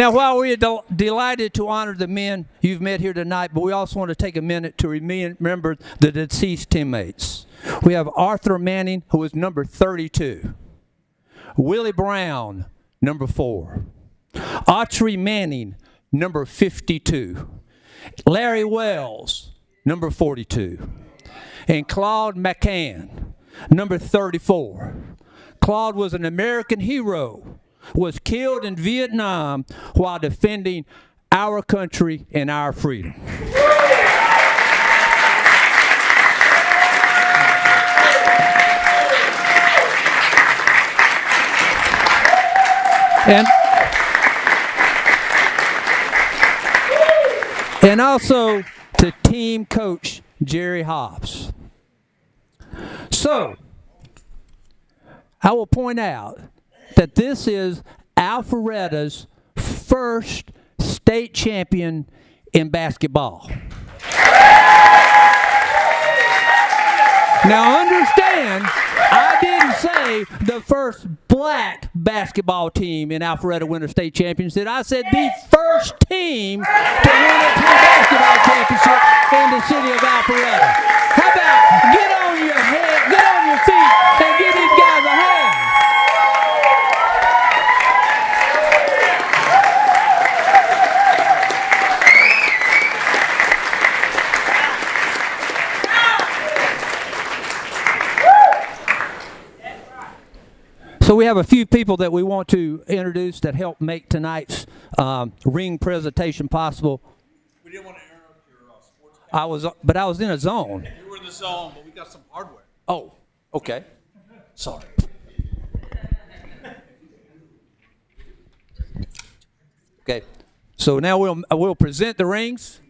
Now, while we are delighted to honor the men you've met here tonight, but we also want to take a minute to remember the deceased teammates. We have Arthur Manning, who is number 32. Willie Brown, number 4. Autry Manning, number 52. Larry Wells, number 42. And Claude McCann, number 34. Claude was an American hero, was killed in Vietnam while defending our country and our freedom. And also to team coach Jerry Hobbs. So, I will point out that this is Alpharetta's first state champion in basketball. Now understand, I didn't say the first black basketball team in Alpharetta win a state championship. I said the first team to win a team basketball championship in the city of Alpharetta. How about get on your head, get on your feet, and give these guys a hand? So we have a few people that we want to introduce that helped make tonight's ring presentation possible. We didn't want to interrupt your sports. I was in a zone. You were in the zone, but we got some hardware. Oh, okay. Sorry. Okay. So now we'll present the rings.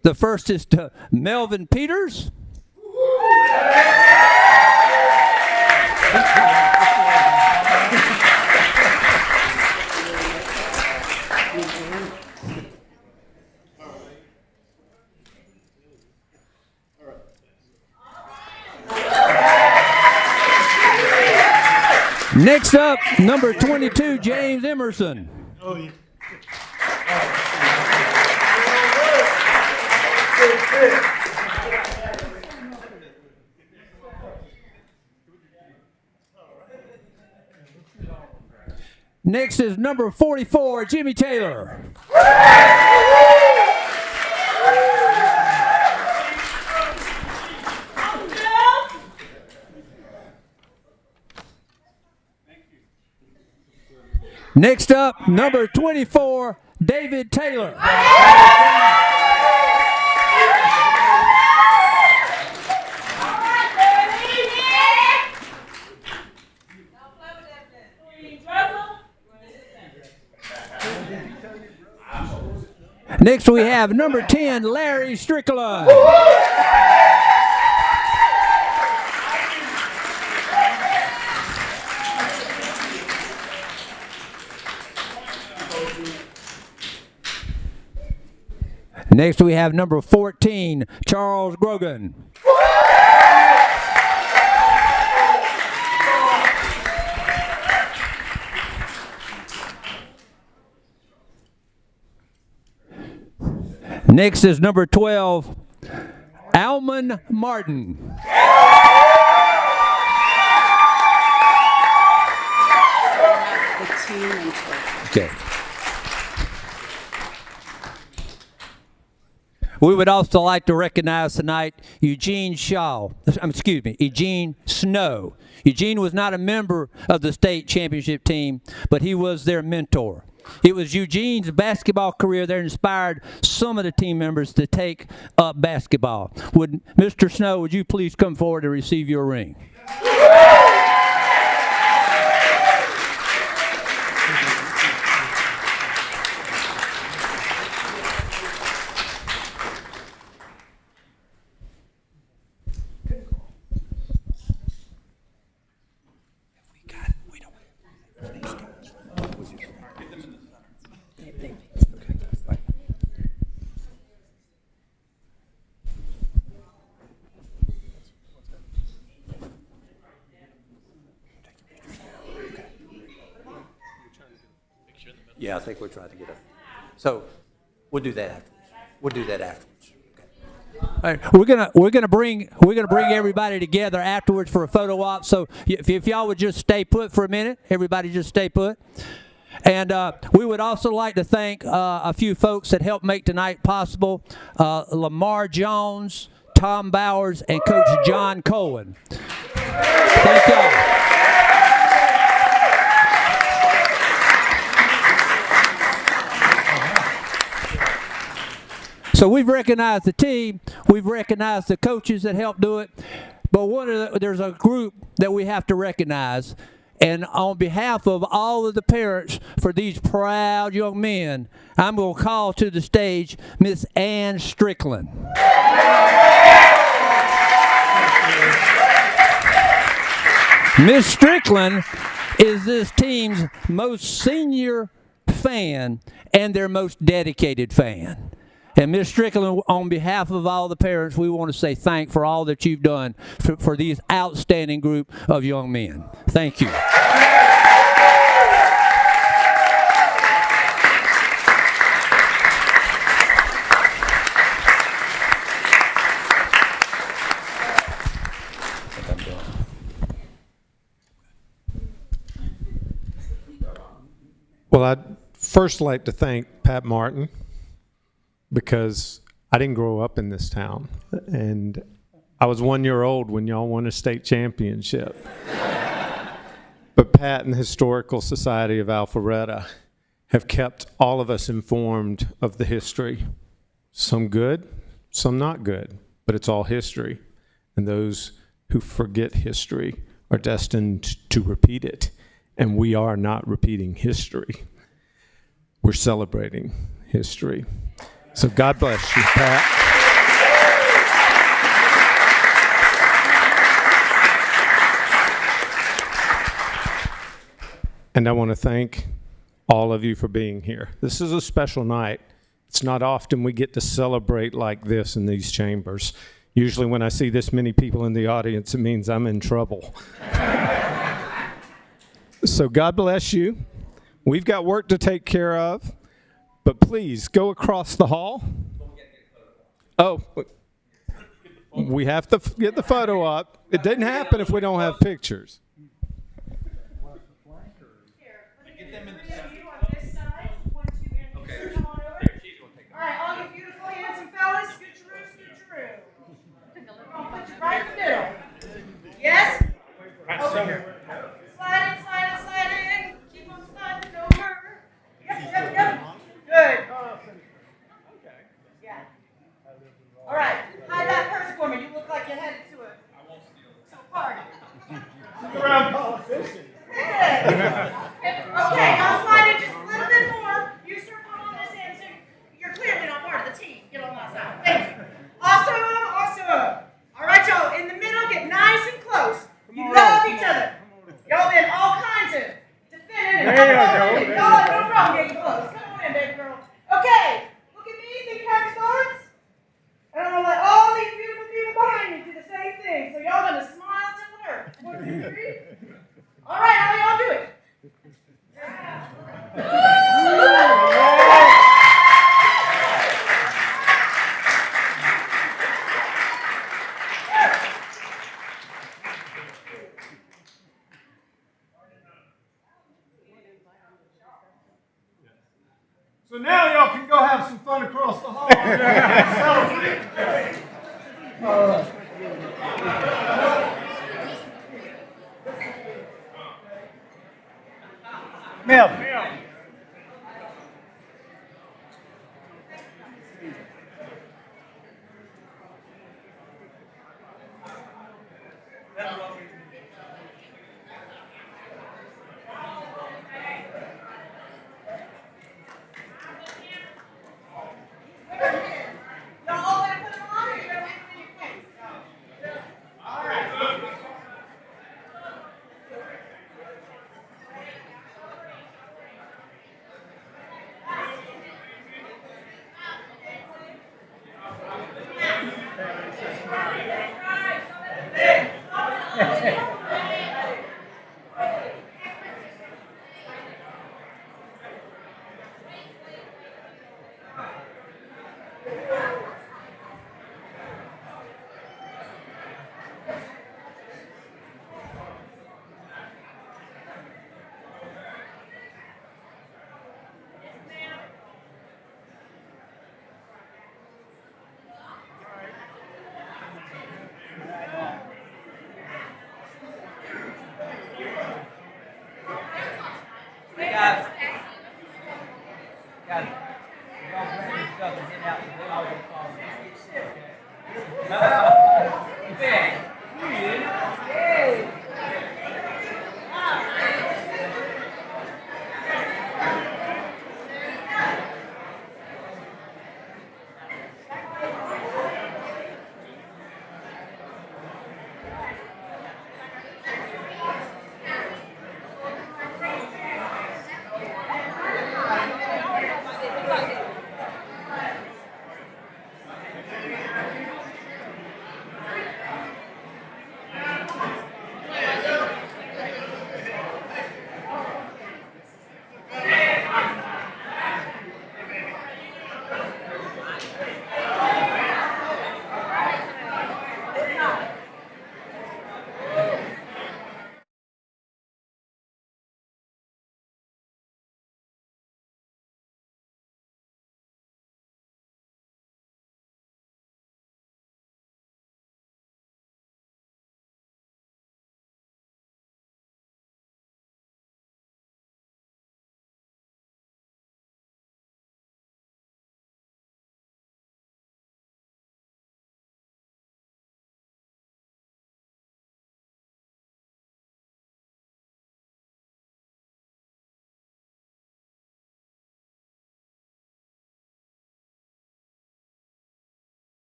The first is to Melvin Peters. Next up, number 22, James Emerson. Oh, yeah. Next is number 44, Jimmy Taylor. Next up, number 24, David Taylor. Next we have number 10, Larry Strickland. Next we have number 14, Charles Grogan. Next is number 12, Alman Martin. Okay. We would also like to recognize tonight Eugene Snow. Eugene was not a member of the state championship team, but he was their mentor. It was Eugene's basketball career that inspired some of the team members to take up basketball. Mr. Snow, would you please come forward to receive your ring? Yeah, I think we're trying to get up. So we'll do that afterwards. All right, we're gonna bring everybody together afterwards for a photo op. So if y'all would just stay put for a minute, everybody just stay put. And we would also like to thank a few folks that helped make tonight possible: Lamar Jones, Tom Bowers, and Coach John Cohen. Thank y'all. So we've recognized the team, we've recognized the coaches that helped do it, but there's a group that we have to recognize. And on behalf of all of the parents for these proud young men, I'm going to call to the stage Miss Ann Strickland. Miss Strickland is this team's most senior fan and their most dedicated fan. And Ms. Strickland, on behalf of all the parents, we want to say thank for all that you've done for these outstanding group of young men. Thank you. Well, I'd first like to thank Pat Martin, because I didn't grow up in this town, and I was 1 year old when y'all won a state championship. But Pat and the Historical Society of Alpharetta have kept all of us informed of the history. Some good, some not good, but it's all history. And those who forget history are destined to repeat it. And we are not repeating history. We're celebrating history. So God bless you, Pat. And I want to thank all of you for being here. This is a special night. It's not often we get to celebrate like this in these chambers. Usually when I see this many people in the audience, it means I'm in trouble. So God bless you. We've got work to take care of. But please, go across the hall. Oh, we have to get the photo up. It didn't happen if we don't have pictures. All right, all you beautiful, handsome fellas, scoocheroo. I'll put you right in the middle. Yes? Over here. Slide in. Keep on sliding over. Yep. Good. Yeah. All right. Hide that purse for me. You look like you're headed to a party. Around politicians. Okay, I'll slide in just a little bit more. You circle on this end, so you're clearly not part of the team. Get on my side. Thank you. Awesome. All right, y'all. In the middle, get nice and close. You love each other. Y'all been all kinds of defending. Y'all no problem getting close. Come on in, baby girl. Okay, look at me. Think you have your thoughts? And I'm gonna let all these beautiful people behind me do the same thing. So y'all gonna smile till it hurts. 1, 2, 3. All right, how y'all do it? So now y'all can go have some fun across the hall. Celebrate. Mel.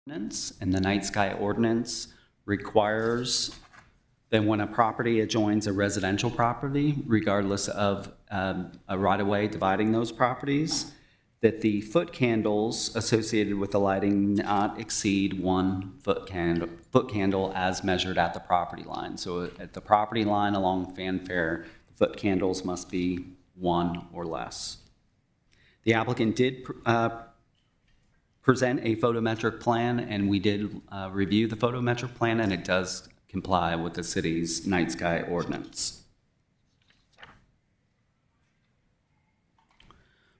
ordinance, and the night sky ordinance requires that when a property adjoins a residential property, regardless of a right-of-way dividing those properties, that the foot candles associated with the lighting not exceed 1 foot candle as measured at the property line. So at the property line along Fanfare, the foot candles must be 1 or less. The applicant did present a photometric plan, and we did review the photometric plan, and it does comply with the city's night sky ordinance.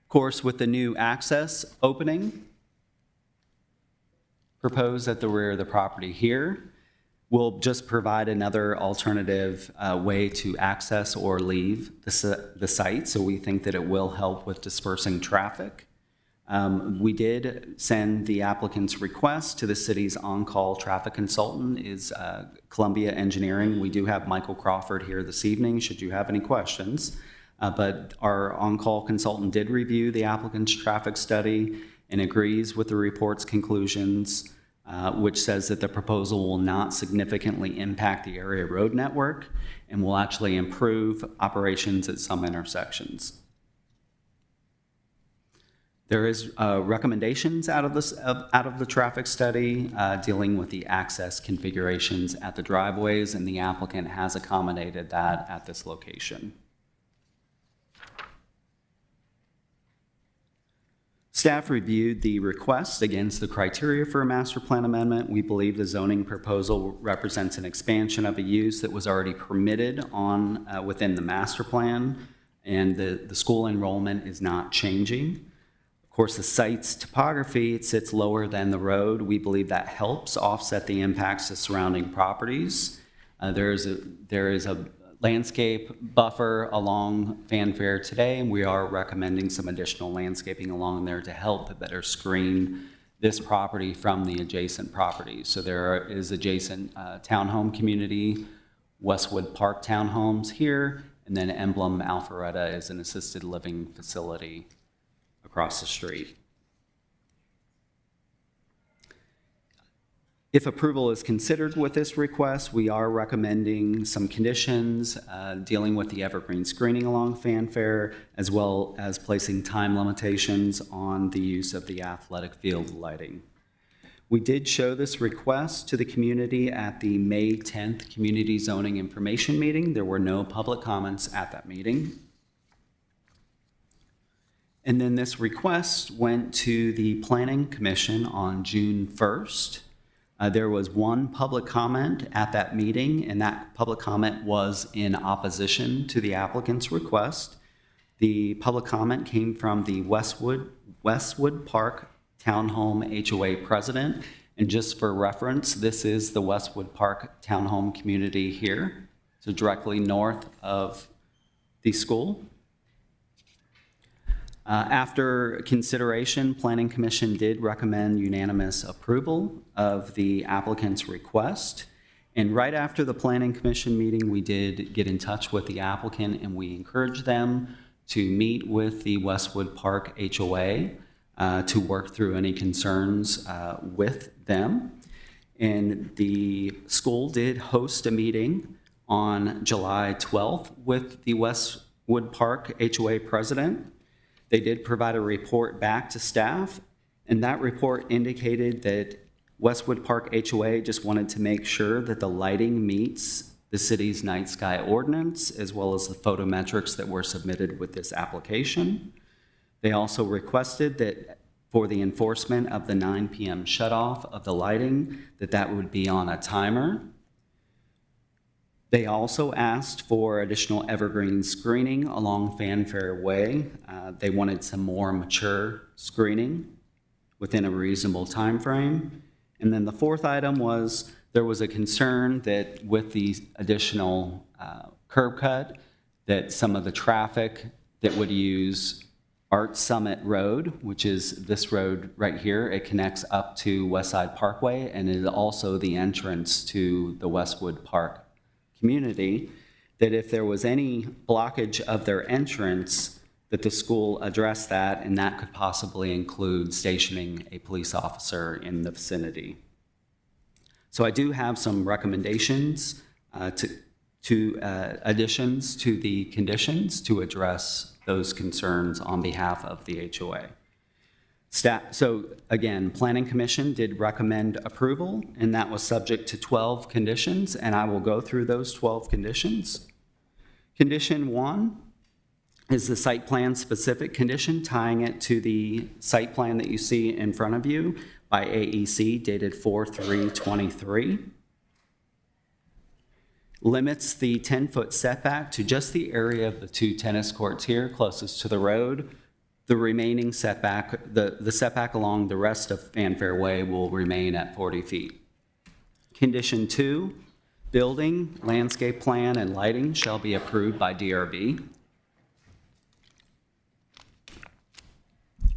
Of course, with the new access opening proposed at the rear of the property here, we'll just provide another alternative way to access or leave the site. So we think that it will help with dispersing traffic. We did send the applicant's request to the city's on-call traffic consultant, is Columbia Engineering. We do have Michael Crawford here this evening, should you have any questions. But our on-call consultant did review the applicant's traffic study and agrees with the report's conclusions, which says that the proposal will not significantly impact the area road network and will actually improve operations at some intersections. There is recommendations out of the traffic study dealing with the access configurations at the driveways, and the applicant has accommodated that at this location. Staff reviewed the request against the criteria for a master plan amendment. We believe the zoning proposal represents an expansion of a use that was already permitted on within the master plan, and the school enrollment is not changing. Of course, the site's topography, it sits lower than the road. We believe that helps offset the impacts to surrounding properties. There is a landscape buffer along Fanfare today, and we are recommending some additional landscaping along there to help better screen this property from the adjacent properties. So there is adjacent townhome community, Westwood Park Townhomes here, and then Emblem Alpharetta is an assisted living facility across the street. If approval is considered with this request, we are recommending some conditions dealing with the evergreen screening along Fanfare, as well as placing time limitations on the use of the athletic field lighting. We did show this request to the community at the May 10th Community Zoning Information Meeting. There were no public comments at that meeting. And then this request went to the Planning Commission on June 1st. There was one public comment at that meeting, and that public comment was in opposition to the applicant's request. The public comment came from the Westwood Park Townhome HOA president. And just for reference, this is the Westwood Park Townhome community here, so directly north of the school. After consideration, Planning Commission did recommend unanimous approval of the applicant's request. And right after the Planning Commission meeting, we did get in touch with the applicant, and we encouraged them to meet with the Westwood Park HOA to work through any concerns with them. And the school did host a meeting on July 12th with the Westwood Park HOA president. They did provide a report back to staff, and that report indicated that Westwood Park HOA just wanted to make sure that the lighting meets the city's night sky ordinance, as well as the photometrics that were submitted with this application. They also requested that for the enforcement of the 9 p.m. shutoff of the lighting, that would be on a timer. They also asked for additional evergreen screening along Fanfare Way. They wanted some more mature screening within a reasonable time frame. And then the fourth item was there was a concern that with the additional curb cut, that some of the traffic that would use Art Summit Road, which is this road right here, it connects up to Westside Parkway and is also the entrance to the Westwood Park community, that if there was any blockage of their entrance, that the school address that, and that could possibly include stationing a police officer in the vicinity. So I do have some recommendations to additions to the conditions to address those concerns on behalf of the HOA. So again, Planning Commission did recommend approval, and that was subject to 12 conditions, and I will go through those 12 conditions. Condition 1 is the site plan specific condition, tying it to the site plan that you see in front of you by AEC dated 4/3/23. Limits the 10-foot setback to just the area of the 2 tennis courts here closest to the road. The remaining setback, the setback along the rest of Fanfare Way will remain at 40 feet. Condition 2, building, landscape plan, and lighting shall be approved by DRB.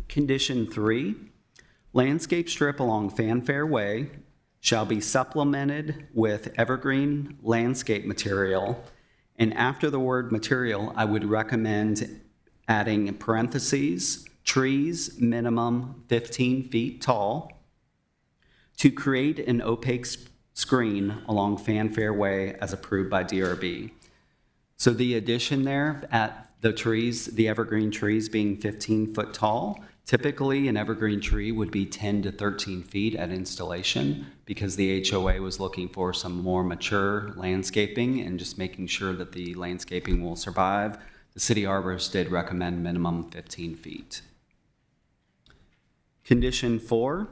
Condition 3, landscape strip along Fanfare Way shall be supplemented with evergreen landscape material. And after the word material, I would recommend adding in parentheses, trees minimum 15 feet tall, to create an opaque screen along Fanfare Way as approved by DRB. So the addition there at the trees, the evergreen trees being 15 foot tall, typically an evergreen tree would be 10 to 13 feet at installation because the HOA was looking for some more mature landscaping and just making sure that the landscaping will survive. The city arborist did recommend minimum 15 feet. Condition 4,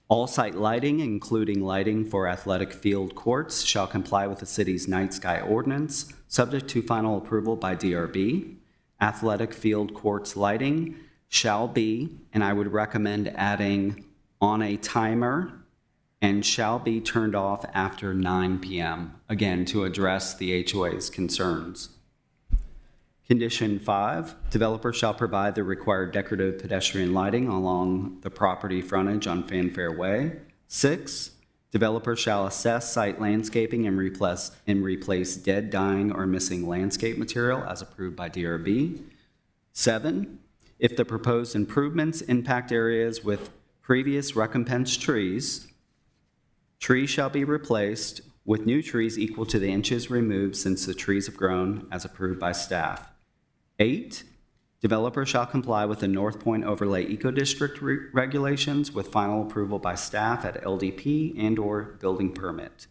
all site lighting, including lighting for athletic field courts, shall comply with the city's night sky ordinance, subject to final approval by DRB. Athletic field courts lighting shall be, and I would recommend adding on a timer, and shall be turned off after 9 p.m., again, to address the HOA's concerns. Condition 5, developer shall provide the required decorative pedestrian lighting along the property frontage on Fanfare Way. 6, developer shall assess site landscaping and replace dead, dying, or missing landscape material as approved by DRB. 7, if the proposed improvements impact areas with previous recompense trees, trees shall be replaced with new trees equal to the inches removed since the trees have grown as approved by staff. 8, developer shall comply with the North Point Overlay Eco District regulations with final approval by staff at LDP and/or building permit.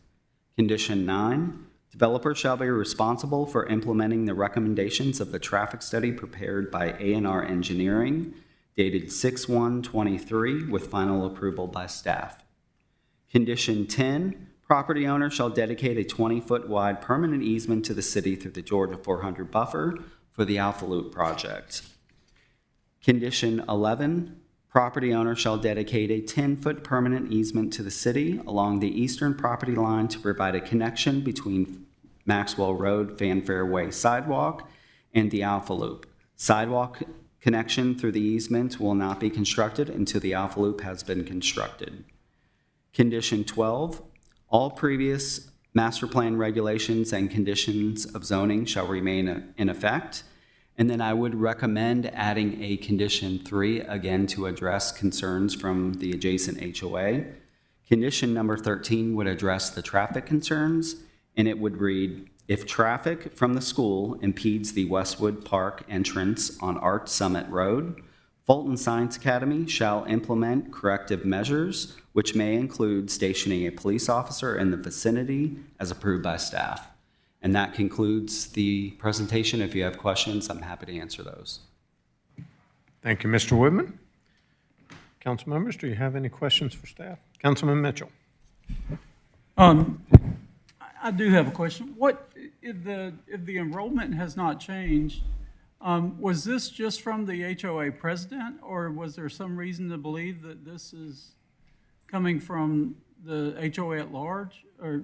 Condition 9, developer shall be responsible for implementing the recommendations of the traffic study prepared by A&R Engineering, dated 6/1/23, with final approval by staff. Condition 10, property owner shall dedicate a 20-foot wide permanent easement to the city through the Georgia 400 buffer for the Alpha Loop project. Condition 11, property owner shall dedicate a 10-foot permanent easement to the city along the eastern property line to provide a connection between Maxwell Road, Fanfare Way sidewalk, and the Alpha Loop. Sidewalk connection through the easement will not be constructed until the Alpha Loop has been constructed. Condition 12, all previous master plan regulations and conditions of zoning shall remain in effect. And then I would recommend adding a condition 3, again, to address concerns from the adjacent HOA. Condition number 13 would address the traffic concerns, and it would read, if traffic from the school impedes the Westwood Park entrance on Art Summit Road, Fulton Science Academy shall implement corrective measures, which may include stationing a police officer in the vicinity as approved by staff. And that concludes the presentation. If you have questions, I'm happy to answer those. Thank you, Mr. Woodman. Council members, do you have any questions for staff? Councilman Mitchell. I do have a question. What if the enrollment has not changed? Was this just from the HOA president, or was there some reason to believe that this is coming from the HOA at large, or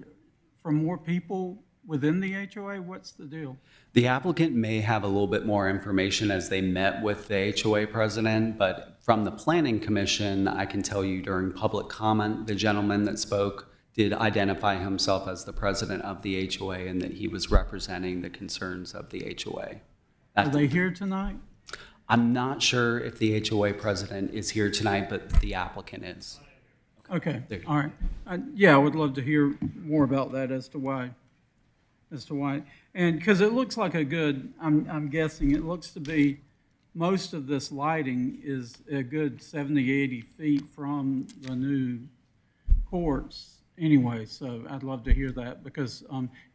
from more people within the HOA? What's the deal? The applicant may have a little bit more information as they met with the HOA president, but from the Planning Commission, I can tell you during public comment, the gentleman that spoke did identify himself as the president of the HOA and that he was representing the concerns of the HOA. Are they here tonight? I'm not sure if the HOA president is here tonight, but the applicant is. Okay, There. all right. Yeah, I would love to hear more about that as to why. And because it looks like a good, I'm guessing, it looks to be, most of this lighting is a good 70, 80 feet from the new courts anyway, so I'd love to hear that, because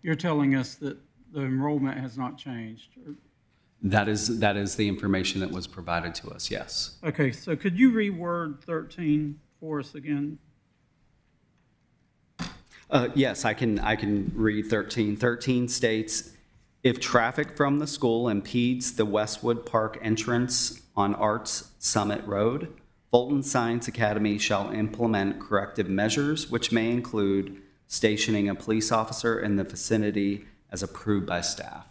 you're telling us that the enrollment has not changed. That is the information that was provided to us, yes. Okay, so could you reword 13 for us again? Yes, I can read 13. 13 states, if traffic from the school impedes the Westwood Park entrance on Arts Summit Road, Fulton Science Academy shall implement corrective measures, which may include stationing a police officer in the vicinity as approved by staff.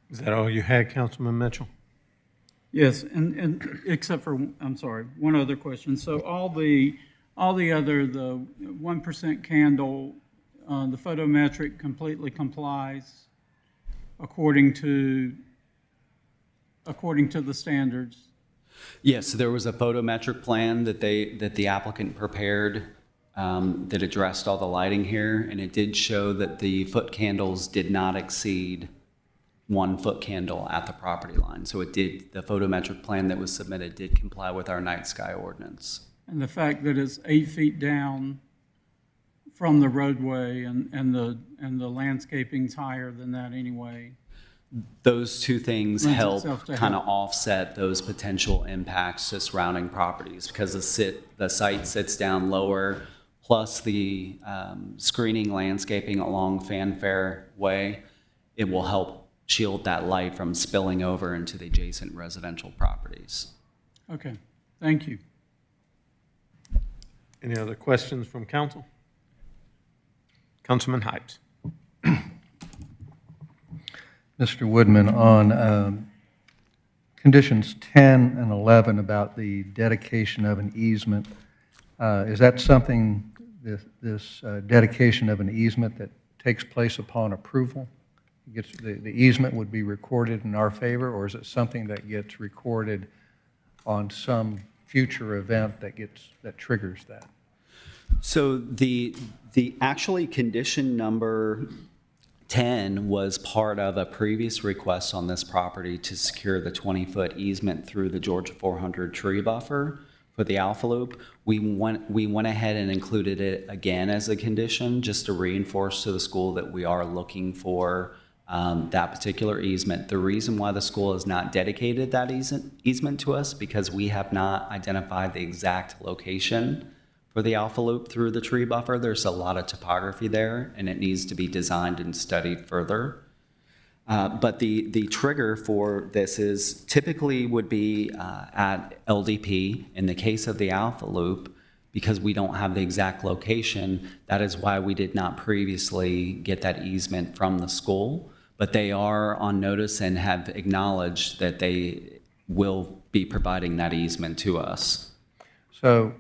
Is that all you had, Councilman Mitchell? Yes, and except for, I'm sorry, one other question. So all the other, the 1% candle, the photometric completely complies according to the standards? Yes, there was a photometric plan that the applicant prepared that addressed all the lighting here, and it did show that the foot candles did not exceed 1 foot candle at the property line. So the photometric plan that was submitted did comply with our night sky ordinance. And the fact that it's 8 feet down from the roadway and the landscaping's higher than that anyway. Those two things Lends help itself to kind of help. offset those potential impacts to surrounding properties, because the site sits down lower, plus the screening landscaping along Fanfare Way, it will help shield that light from spilling over into the adjacent residential properties. Okay, thank you. Any other questions from council? Councilman Hypes. Mr. Woodman, on conditions 10 and 11 about the dedication of an easement, is that something, this dedication of an easement that takes place upon approval? The easement would be recorded in our favor, or is it something that gets recorded on some future event that triggers that? So the actually condition number 10 was part of a previous request on this property to secure the 20-foot easement through the Georgia 400 tree buffer for the Alpha Loop. We went ahead and included it again as a condition, just to reinforce to the school that we are looking for that particular easement. The reason why the school has not dedicated that easement to us, because we have not identified the exact location for the Alpha Loop through the tree buffer. There's a lot of topography there, and it needs to be designed and studied further. But the trigger for this is typically would be at LDP. In the case of the Alpha Loop, because we don't have the exact location, that is why we did not previously get that easement from the school. But they are on notice and have acknowledged that they will be providing that easement to us. So,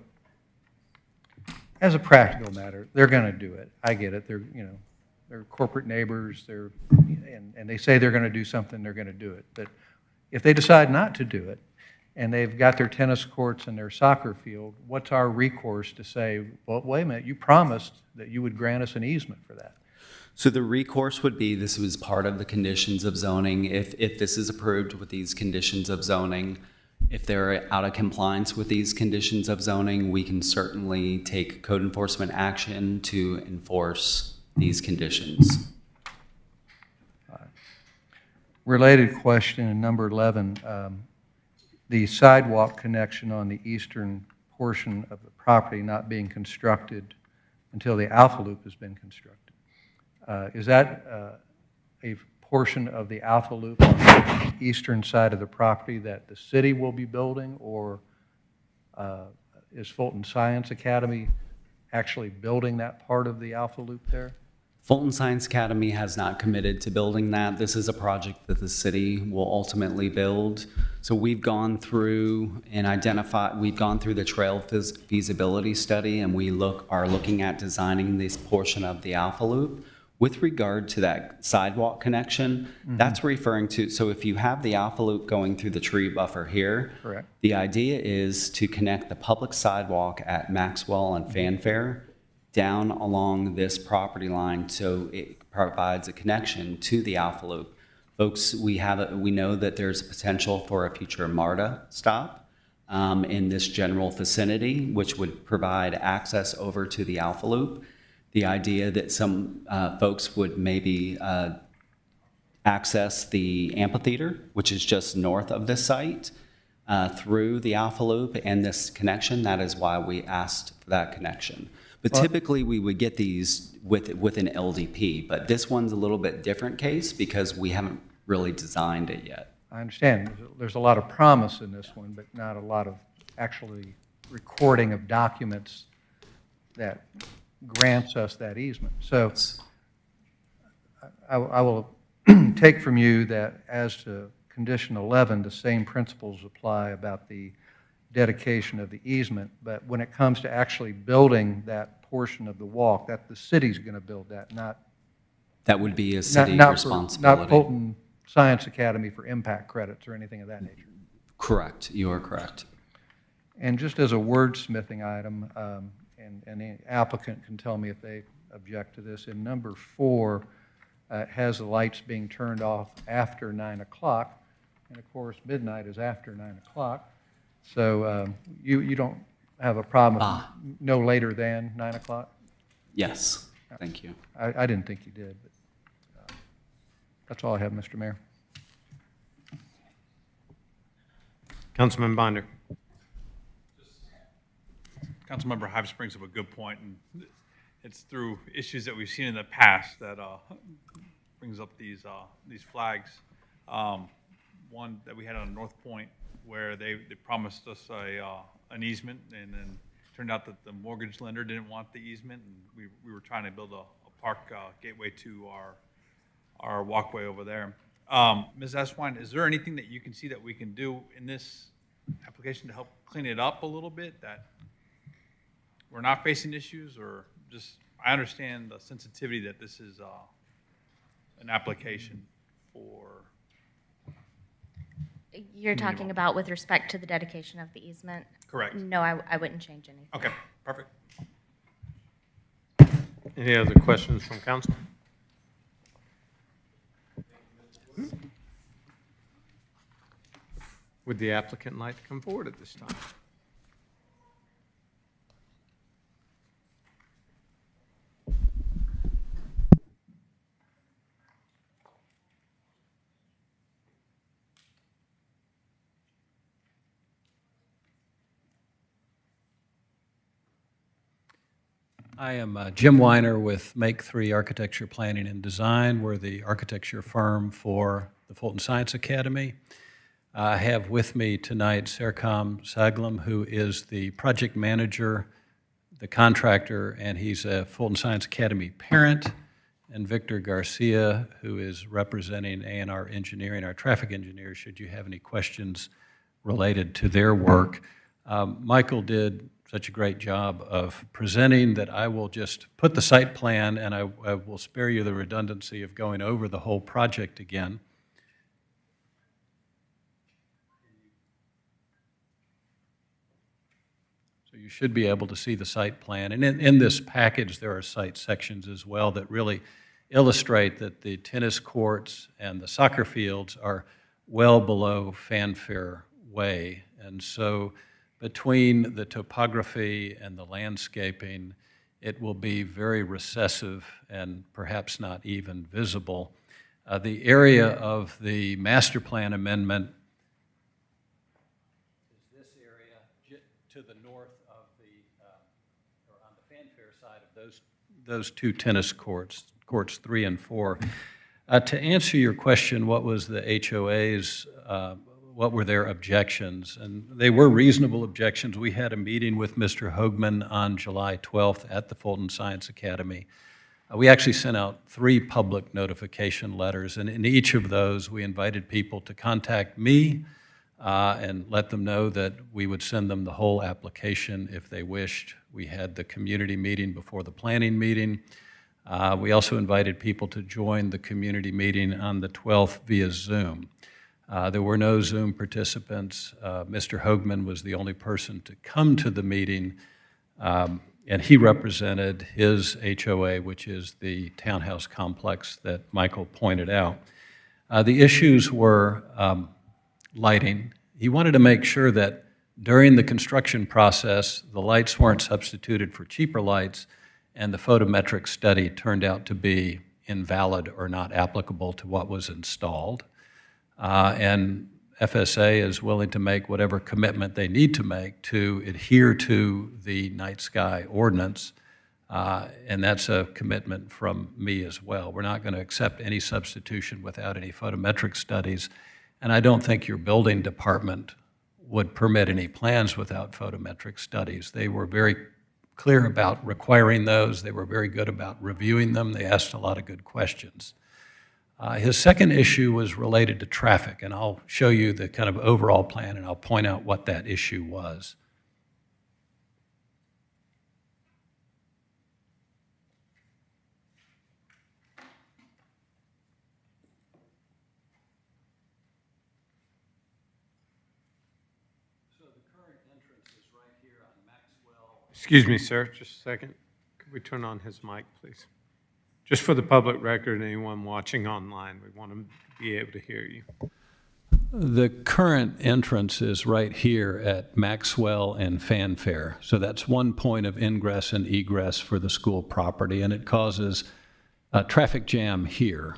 as a practical matter, they're going to do it. I get it. They're corporate neighbors. And they say they're going to do something. They're going to do it. But if they decide not to do it, and they've got their tennis courts and their soccer field, what's our recourse to say, well, wait a minute, you promised that you would grant us an easement for that? So the recourse would be, this was part of the conditions of zoning. If this is approved with these conditions of zoning, if they're out of compliance with these conditions of zoning, we can certainly take code enforcement action to enforce these conditions. Related question in number 11, the sidewalk connection on the eastern portion of the property not being constructed until the Alpha Loop has been constructed. Is that a portion of the Alpha Loop on the eastern side of the property that the city will be building, or is Fulton Science Academy actually building that part of the Alpha Loop there? Fulton Science Academy has not committed to building that. This is a project that the city will ultimately build. So we've gone through and we've gone through the trail feasibility study, and we are looking at designing this portion of the Alpha Loop. With regard to that sidewalk connection, that's referring to, so if you have the Alpha Loop going through the tree buffer here, Correct. the idea is to connect the public sidewalk at Maxwell and Fanfare down along this property line, so it provides a connection to the Alpha Loop. Folks, we know that there's a potential for a future MARTA stop in this general vicinity, which would provide access over to the Alpha Loop. The idea that some folks would maybe access the amphitheater, which is just north of this site, through the Alpha Loop and this connection. That is why we asked for that connection. But typically we would get these with an LDP, but this one's a little bit different case because we haven't really designed it yet. I understand. There's a lot of promise in this one, but not a lot of actually recording of documents that grants us that easement. So I will take from you that as to condition 11, the same principles apply about the dedication of the easement, but when it comes to actually building that portion of the walk, that the city's going to build that, not That would be a city not responsibility. not Fulton Science Academy for impact credits or anything of that nature. Correct, you are correct. And just as a wordsmithing item, and the applicant can tell me if they object to this, in number 4, it has the lights being turned off after 9 o'clock, and of course midnight is after 9 o'clock. So you don't have a problem with no later than 9 o'clock? Yes, thank you. I didn't think you did, but that's all I have, Mr. Mayor. Councilman Binder. Councilmember Hives brings up a good point, and it's through issues that we've seen in the past that brings up these flags. One that we had on North Point, where they promised us an easement, and then turned out that the mortgage lender didn't want the easement, and we were trying to build a park gateway to our walkway over there. Ms. Eswine, is there anything that you can see that we can do in this application to help clean it up a little bit, that we're not facing issues, or just, I understand the sensitivity that this is an application for. You're talking about with respect to the dedication of the easement? Correct. No, I wouldn't change anything. Okay, perfect. Any other questions from council? Would the applicant like to come forward at this time? I am Jim Weiner with Make 3 Architecture Planning and Design. We're the architecture firm for the Fulton Science Academy. I have with me tonight Serkan Saglam, who is the project manager, the contractor, and he's a Fulton Science Academy parent, and Victor Garcia, who is representing A&R Engineering, our traffic engineers, should you have any questions related to their work. Michael did such a great job of presenting that I will just put the site plan, and I will spare you the redundancy of going over the whole project again. So you should be able to see the site plan. And in this package, there are site sections as well that really illustrate that the tennis courts and the soccer fields are well below Fanfare Way. And so between the topography and the landscaping, it will be very recessive and perhaps not even visible. The area of the master plan amendment is this area to the north of or on the Fanfare side of those two tennis courts, courts 3 and 4. To answer your question, what was the HOA's what were their objections? And they were reasonable objections. We had a meeting with Mr. Hoagman on July 12th at the Fulton Science Academy. We actually sent out 3 public notification letters, and in each of those, we invited people to contact me and let them know that we would send them the whole application if they wished. We had the community meeting before the planning meeting. We also invited people to join the community meeting on the 12th via Zoom. There were no Zoom participants. Mr. Hoagman was the only person to come to the meeting, and he represented his HOA, which is the townhouse complex that Michael pointed out. The issues were lighting. He wanted to make sure that during the construction process, the lights weren't substituted for cheaper lights, and the photometric study turned out to be invalid or not applicable to what was installed. And FSA is willing to make whatever commitment they need to make to adhere to the night sky ordinance, and that's a commitment from me as well. We're not going to accept any substitution without any photometric studies, and I don't think your building department would permit any plans without photometric studies. They were very clear about requiring those. They were very good about reviewing them. They asked a lot of good questions. His second issue was related to traffic, and I'll show you the kind of overall plan, and I'll point out what that issue was. So the current entrance is right here on Maxwell. Excuse me, sir, just a second. Could we turn on his mic, please? Just for the public record, anyone watching online, we want them to be able to hear you. The current entrance is right here at Maxwell and Fanfare. So that's one point of ingress and egress for the school property, and it causes a traffic jam here.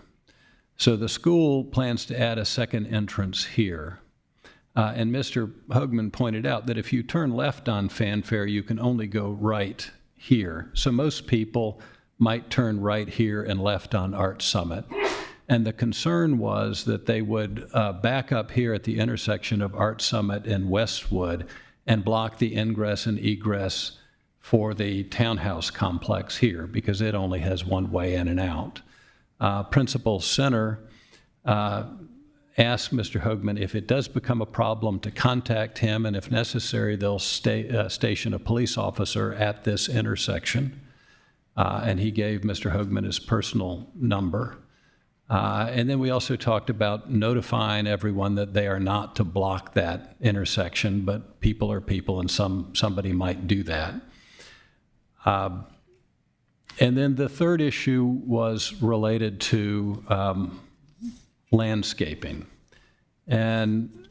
So the school plans to add a second entrance here. And Mr. Hoagman pointed out that if you turn left on Fanfare, you can only go right here. So most people might turn right here and left on Art Summit. And the concern was that they would back up here at the intersection of Art Summit and Westwood and block the ingress and egress for the townhouse complex here because it only has one way in and out. Principal Center asked Mr. Hoagman if it does become a problem to contact him, and if necessary, they'll station a police officer at this intersection. And he gave Mr. Hoagman his personal number. And then we also talked about notifying everyone that they are not to block that intersection, but people are people, and somebody might do that. And then the third issue was related to landscaping. And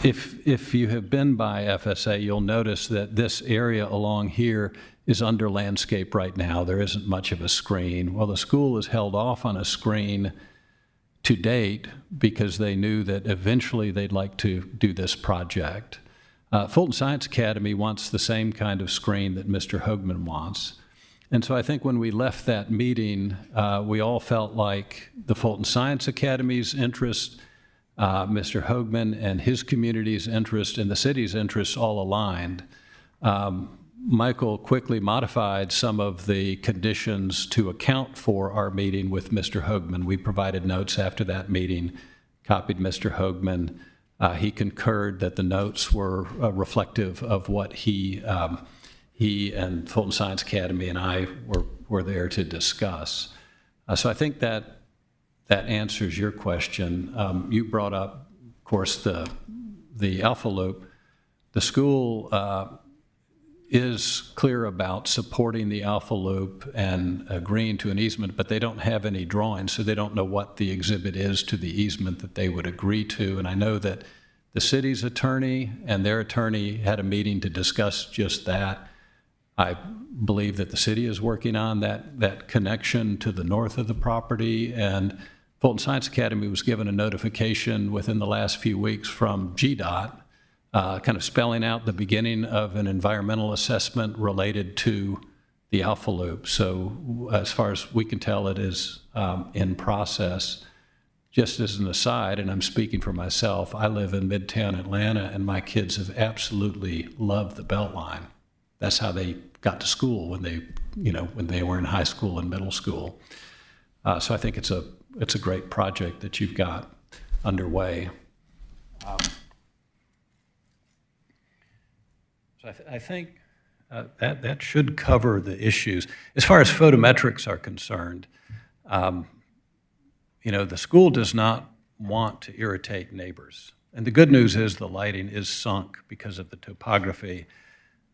if you have been by FSA, you'll notice that this area along here is under landscape right now. There isn't much of a screen. Well, the school has held off on a screen to date because they knew that eventually they'd like to do this project. Fulton Science Academy wants the same kind of screen that Mr. Hoagman wants. And so I think when we left that meeting, we all felt like the Fulton Science Academy's interest, Mr. Hoagman and his community's interest, and the city's interests all aligned. Michael quickly modified some of the conditions to account for our meeting with Mr. Hoagman. We provided notes after that meeting, copied Mr. Hoagman. He concurred that the notes were reflective of what he and Fulton Science Academy and I were there to discuss. So I think that answers your question. You brought up, of course, the Alpha Loop. The school is clear about supporting the Alpha Loop and agreeing to an easement, but they don't have any drawings, so they don't know what the exhibit is to the easement that they would agree to. And I know that the city's attorney and their attorney had a meeting to discuss just that. I believe that the city is working on that connection to the north of the property, and Fulton Science Academy was given a notification within the last few weeks from GDOT kind of spelling out the beginning of an environmental assessment related to the Alpha Loop. So as far as we can tell, it is in process. Just as an aside, and I'm speaking for myself, I live in Midtown Atlanta, and my kids have absolutely loved the Beltline. That's how they got to school when they when they were in high school and middle school. So I think it's a great project that you've got underway. So I think that should cover the issues. As far as photometrics are concerned, the school does not want to irritate neighbors. And the good news is the lighting is sunk because of the topography.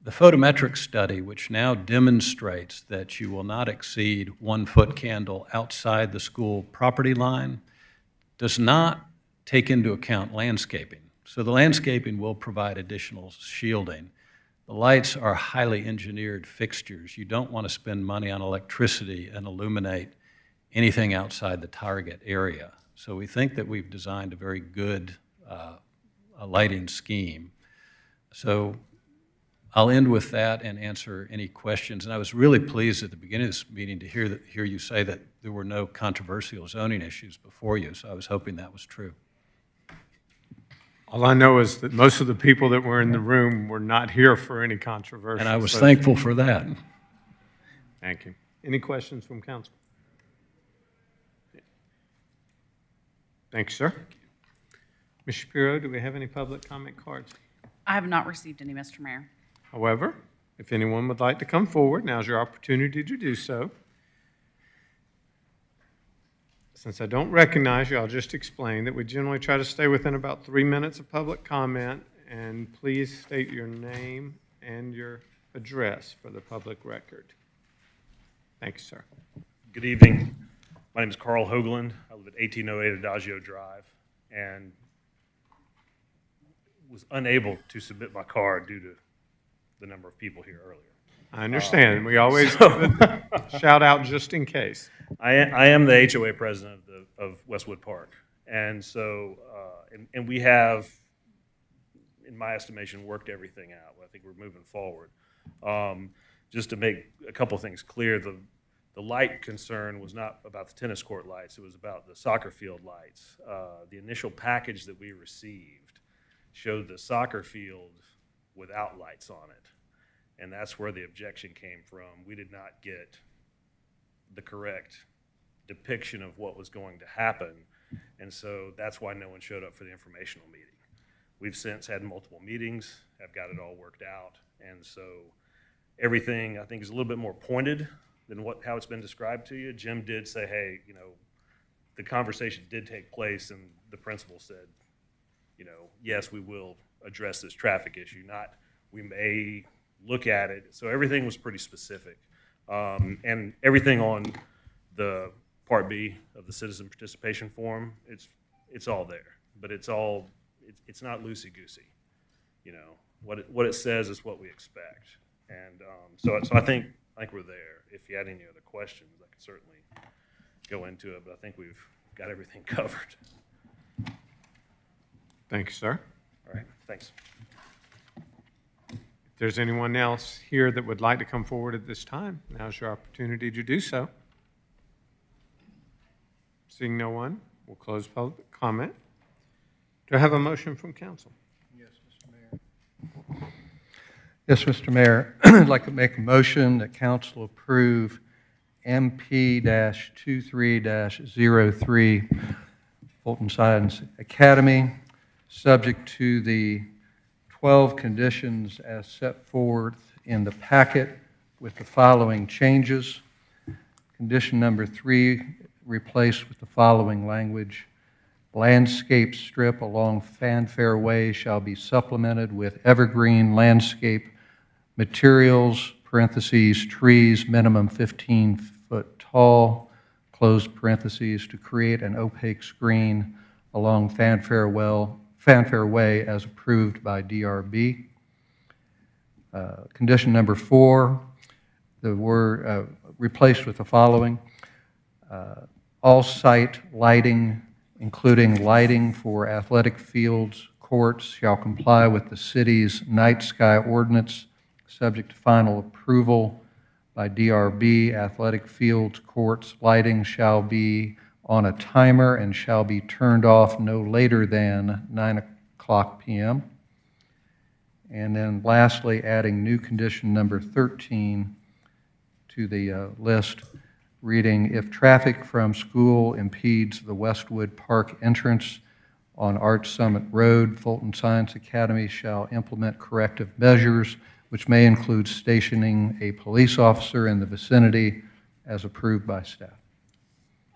The photometric study, which now demonstrates that you will not exceed 1 foot candle outside the school property line, does not take into account landscaping. So the landscaping will provide additional shielding. The lights are highly engineered fixtures. You don't want to spend money on electricity and illuminate anything outside the target area. So we think that we've designed a very good lighting scheme. So I'll end with that and answer any questions. And I was really pleased at the beginning of this meeting to hear you say that there were no controversial zoning issues before you. So I was hoping that was true. All I know is that most of the people that were in the room were not here for any controversy. And I was thankful for that. Thank you. Any questions from council? Thanks, sir. Ms. Shapiro, do we have any public comment cards? I have not received any, Mr. Mayor. However, if anyone would like to come forward, now's your opportunity to do so. Since I don't recognize you, I'll just explain that we generally try to stay within about 3 minutes of public comment, and please state your name and your address for the public record. Thank you, sir. Good evening. My name is Carl Hoagland. I live at 1808 Adagio Drive and was unable to submit my card due to the number of people here earlier. I understand. We always give a shout out just in case. I am the HOA president of Westwood Park. And so, and we have, in my estimation, worked everything out. I think we're moving forward. Just to make a couple things clear, the light concern was not about the tennis court lights. It was about the soccer field lights. The initial package that we received showed the soccer field without lights on it. And that's where the objection came from. We did not get the correct depiction of what was going to happen. And so that's why no one showed up for the informational meeting. We've since had multiple meetings, have got it all worked out. And so everything, I think, is a little bit more pointed than how it's been described to you. Jim did say, hey, the conversation did take place, and the principal said, yes, we will address this traffic issue, not we may look at it. So everything was pretty specific. And everything on the Part B of the citizen participation form, it's all there, but it's not loosey-goosey. What it says is what we expect. And so I think we're there. If you had any other questions, I could certainly go into it, but I think we've got everything covered. Thank you, sir. All right, thanks. If there's anyone else here that would like to come forward at this time, now's your opportunity to do so. Seeing no one, we'll close public comment. Do I have a motion from council? Yes, Mr. Mayor. Yes, Mr. Mayor. I'd like to make a motion that council approve MP-23-03 Fulton Science Academy, subject to the 12 conditions as set forth in the packet with the following changes. Condition number 3, replaced with the following language. Landscape strip along Fanfare Way shall be supplemented with evergreen landscape materials, parentheses, trees, minimum 15 foot tall, close parentheses, to create an opaque screen along Fanfare Way as approved by DRB. Condition number 4, the word replaced with the following. All site lighting, including lighting for athletic fields, courts, shall comply with the city's night sky ordinance, subject to final approval by DRB. Athletic fields, courts, lighting shall be on a timer and shall be turned off no later than 9:00 p.m. And then lastly, adding new condition number 13 to the list, reading, "If traffic from school impedes the Westwood Park entrance on Arch Summit Road, Fulton Science Academy shall implement corrective measures, which may include stationing a police officer in the vicinity as approved by staff."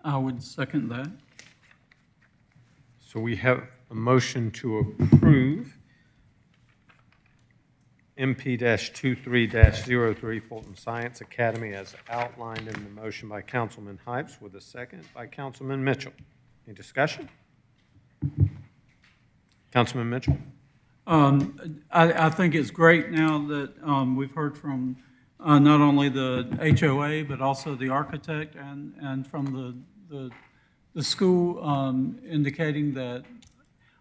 I would second that. So we have a motion to approve MP-23-03 Fulton Science Academy as outlined in the motion by Councilman Hypes with a second by Councilman Mitchell. Any discussion? Councilman Mitchell? I think it's great now that we've heard from not only the HOA, but also the architect and from the school indicating that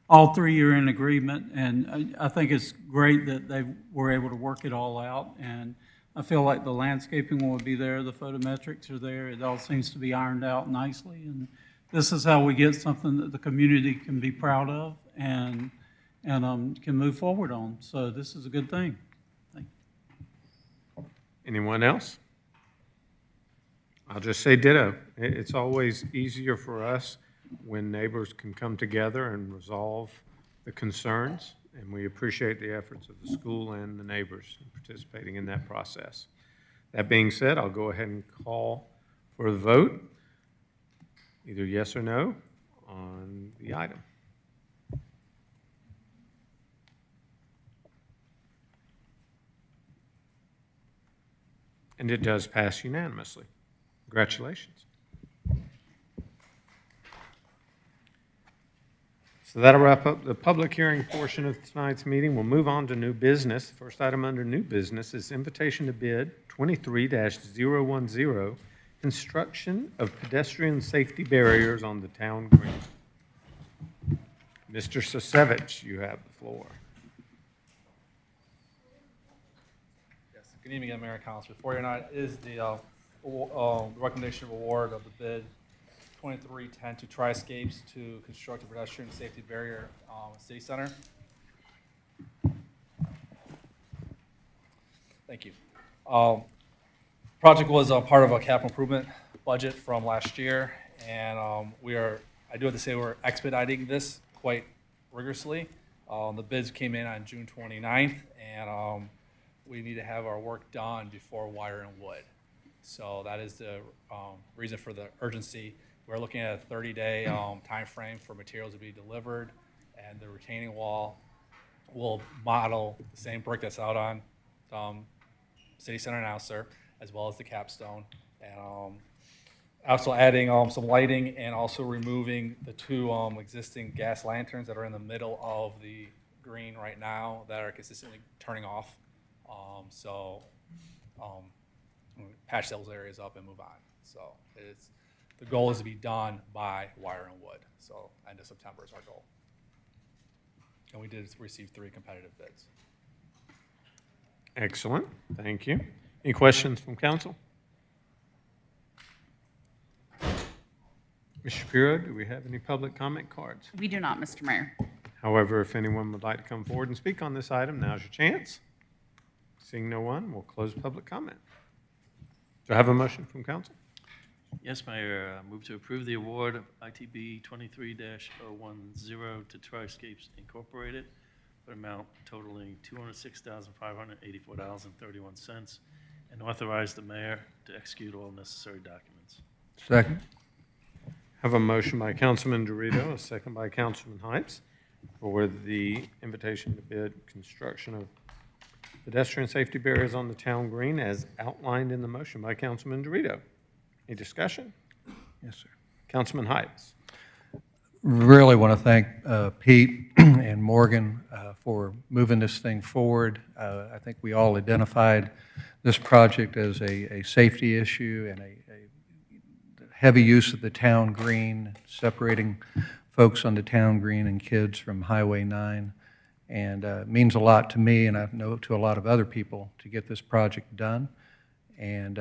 all three are in agreement. And I think it's great that they were able to work it all out. And I feel like the landscaping will be there, the photometrics are there. It all seems to be ironed out nicely. And this is how we get something that the community can be proud of and can move forward on. So this is a good thing. Thank you. Anyone else? I'll just say ditto. It's always easier for us when neighbors can come together and resolve the concerns, and we appreciate the efforts of the school and the neighbors in participating in that process. That being said, I'll go ahead and call for the vote, either yes or no, on the item. And it does pass unanimously. Congratulations. So that'll wrap up the public hearing portion of tonight's meeting. We'll move on to new business. First item under new business is invitation to bid 23-010, construction of pedestrian safety barriers on the town green. Mr. Sosevich, you have the floor. Yes, good evening, Mayor and Council. Before you tonight is the recommendation of award of the bid 2310 to Triscapes to construct a pedestrian safety barrier City Center. Thank you. Project was part of a capital improvement budget from last year, and I do have to say we're expediting this quite rigorously. The bids came in on June 29th, and we need to have our work done before wire and wood. So that is the reason for the urgency. We're looking at a 30-day time frame for materials to be delivered, and the retaining wall will model the same brick that's out on City Center now, sir, as well as the capstone. And also adding some lighting and also removing the two existing gas lanterns that are in the middle of the green right now that are consistently turning off. Patch those areas up and move on. So the goal is to be done by wire and wood. So end of September is our goal. And we did receive 3 competitive bids. Excellent, thank you. Any questions from council? Ms. Shapiro, do we have any public comment cards? We do not, Mr. Mayor. However, if anyone would like to come forward and speak on this item, now's your chance. Seeing no one, we'll close public comment. Do I have a motion from council? Yes, Mayor. Move to approve the award of ITB 23-010 to Triscapes Incorporated for an amount totaling $206,584.31 and authorize the mayor to execute all necessary documents. Second. Have a motion by Councilman Dorito, a second by Councilman Hypes for the invitation to bid construction of pedestrian safety barriers on the town green as outlined in the motion by Councilman Dorito. Any discussion? Yes, sir. Councilman Hypes. Really want to thank Pete and Morgan for moving this thing forward. I think we all identified this project as a safety issue and a heavy use of the town green, separating folks on the town green and kids from Highway 9. And it means a lot to me, and I know to a lot of other people, to get this project done. And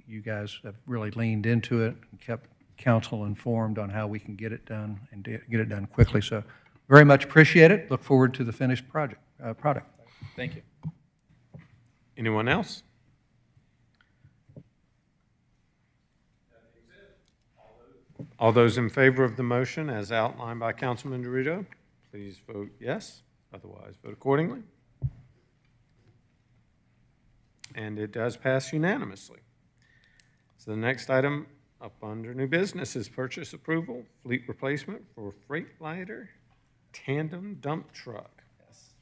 you guys have really leaned into it and kept council informed on how we can get it done and get it done quickly. So very much appreciate it. Look forward to the finished product. Thank you. Anyone else? All those in favor of the motion as outlined by Councilman Dorito, please vote yes. Otherwise, vote accordingly. And it does pass unanimously. So the next item up under new business is purchase approval, fleet replacement for Freightliner tandem dump truck. Yes.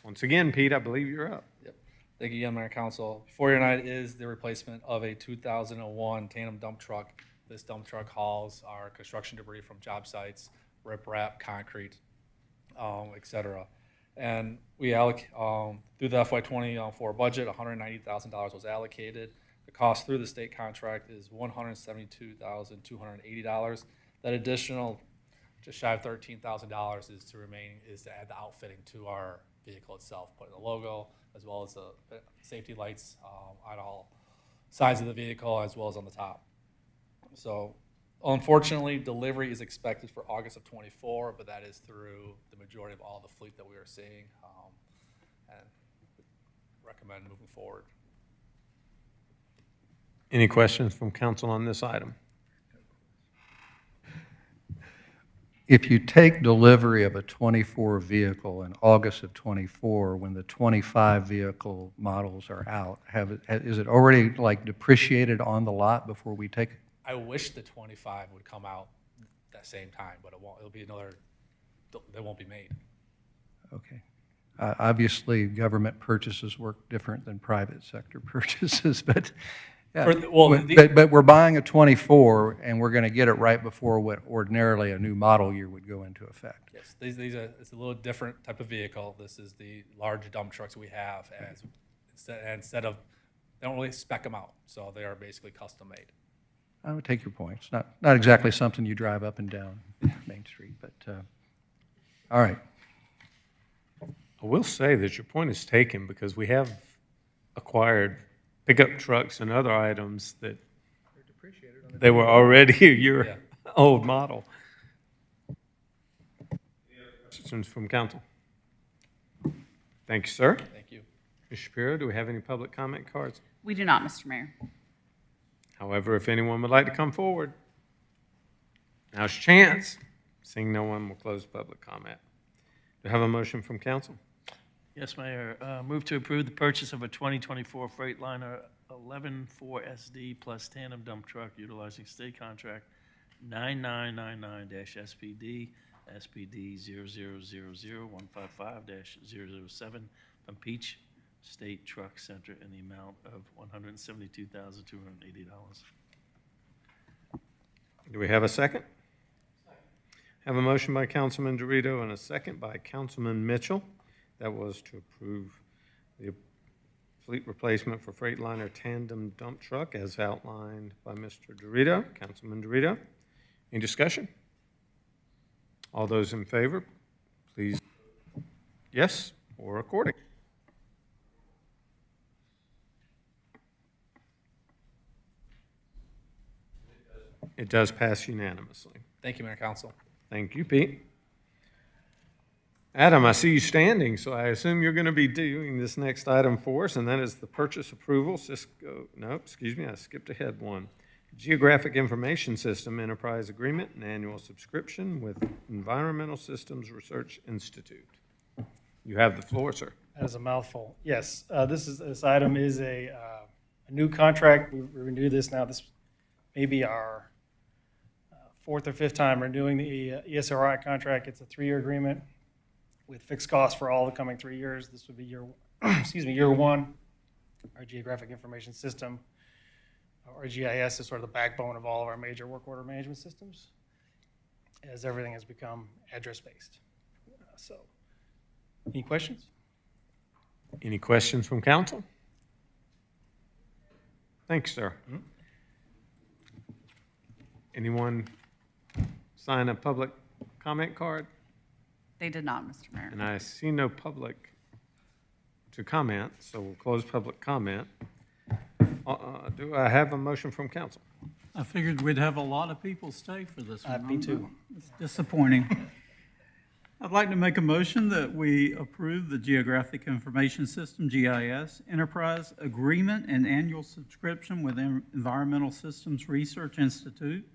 Once again, Pete, I believe you're up. Yep. Thank you again, Mayor Council. Before you tonight is the replacement of a 2001 tandem dump truck. This dump truck hauls our construction debris from job sites, riprap, concrete, et cetera. And we through the FY24 budget, $190,000 was allocated. The cost through the state contract is $172,280. That additional, just shy of $13,000 is to add the outfitting to our vehicle itself, putting the logo as well as the safety lights on all sides of the vehicle as well as on the top. So unfortunately, delivery is expected for August of 24, but that is through the majority of all the fleet that we are seeing, and recommend moving forward. Any questions from council on this item? If you take delivery of a 24 vehicle in August of 24, when the 25 vehicle models are out, is it already like depreciated on the lot before we take it? I wish the 25 would come out that same time, but it won't. It'll be another, they won't be made. Okay. Obviously, government purchases work different than private sector purchases, but yeah. But we're buying a 24, and we're going to get it right before what ordinarily a new model year would go into effect. Yes, these are, it's a little different type of vehicle. This is the large dump trucks we have, and instead of, they don't really spec them out, so they are basically custom made. I would take your point. It's not exactly something you drive up and down Main Street, but all right. I will say that your point is taken because we have acquired pickup trucks and other items that they were already a year old model. Any other questions from council? Thank you, sir. Thank you. Ms. Shapiro, do we have any public comment cards? We do not, Mr. Mayor. However, if anyone would like to come forward, now's your chance. Seeing no one, we'll close public comment. Do I have a motion from council? Yes, Mayor. Move to approve the purchase of a 2024 Freightliner 114SD plus tandem dump truck utilizing state contract 9999-SPD, SPD 0000155-007 from Peach State Truck Center in the amount of $172,280. Do we have a second? Have a motion by Councilman Dorito and a second by Councilman Mitchell. That was to approve the fleet replacement for Freightliner tandem dump truck as outlined by Mr. Dorito, Councilman Dorito. Any discussion? All those in favor, please yes or according. It does pass unanimously. Thank you, Mayor Council. Thank you, Pete. Adam, I see you standing, so I assume you're going to be doing this next item for us, and that is the purchase approval. I skipped ahead one. Geographic Information System Enterprise Agreement and Annual Subscription with Environmental Systems Research Institute. You have the floor, sir. That is a mouthful. Yes, this item is a new contract. We renew this now. This may be our fourth or fifth time renewing the ESRI contract. It's a 3-year agreement with fixed costs for all the coming 3 years. This would be year one. Our Geographic Information System, or GIS, is sort of the backbone of all of our major work order management systems, as everything has become address-based. So, any questions? Any questions from council? Thanks, sir. Mm-hmm. Anyone sign a public comment card? They did not, Mr. Mayor. And I see no public to comment, so we'll close public comment. Do I have a motion from council? I figured we'd have a lot of people stay for this one. Me too. It's disappointing. I'd like to make a motion that we approve the Geographic Information System, GIS, Enterprise Agreement and Annual Subscription with Environmental Systems Research Institute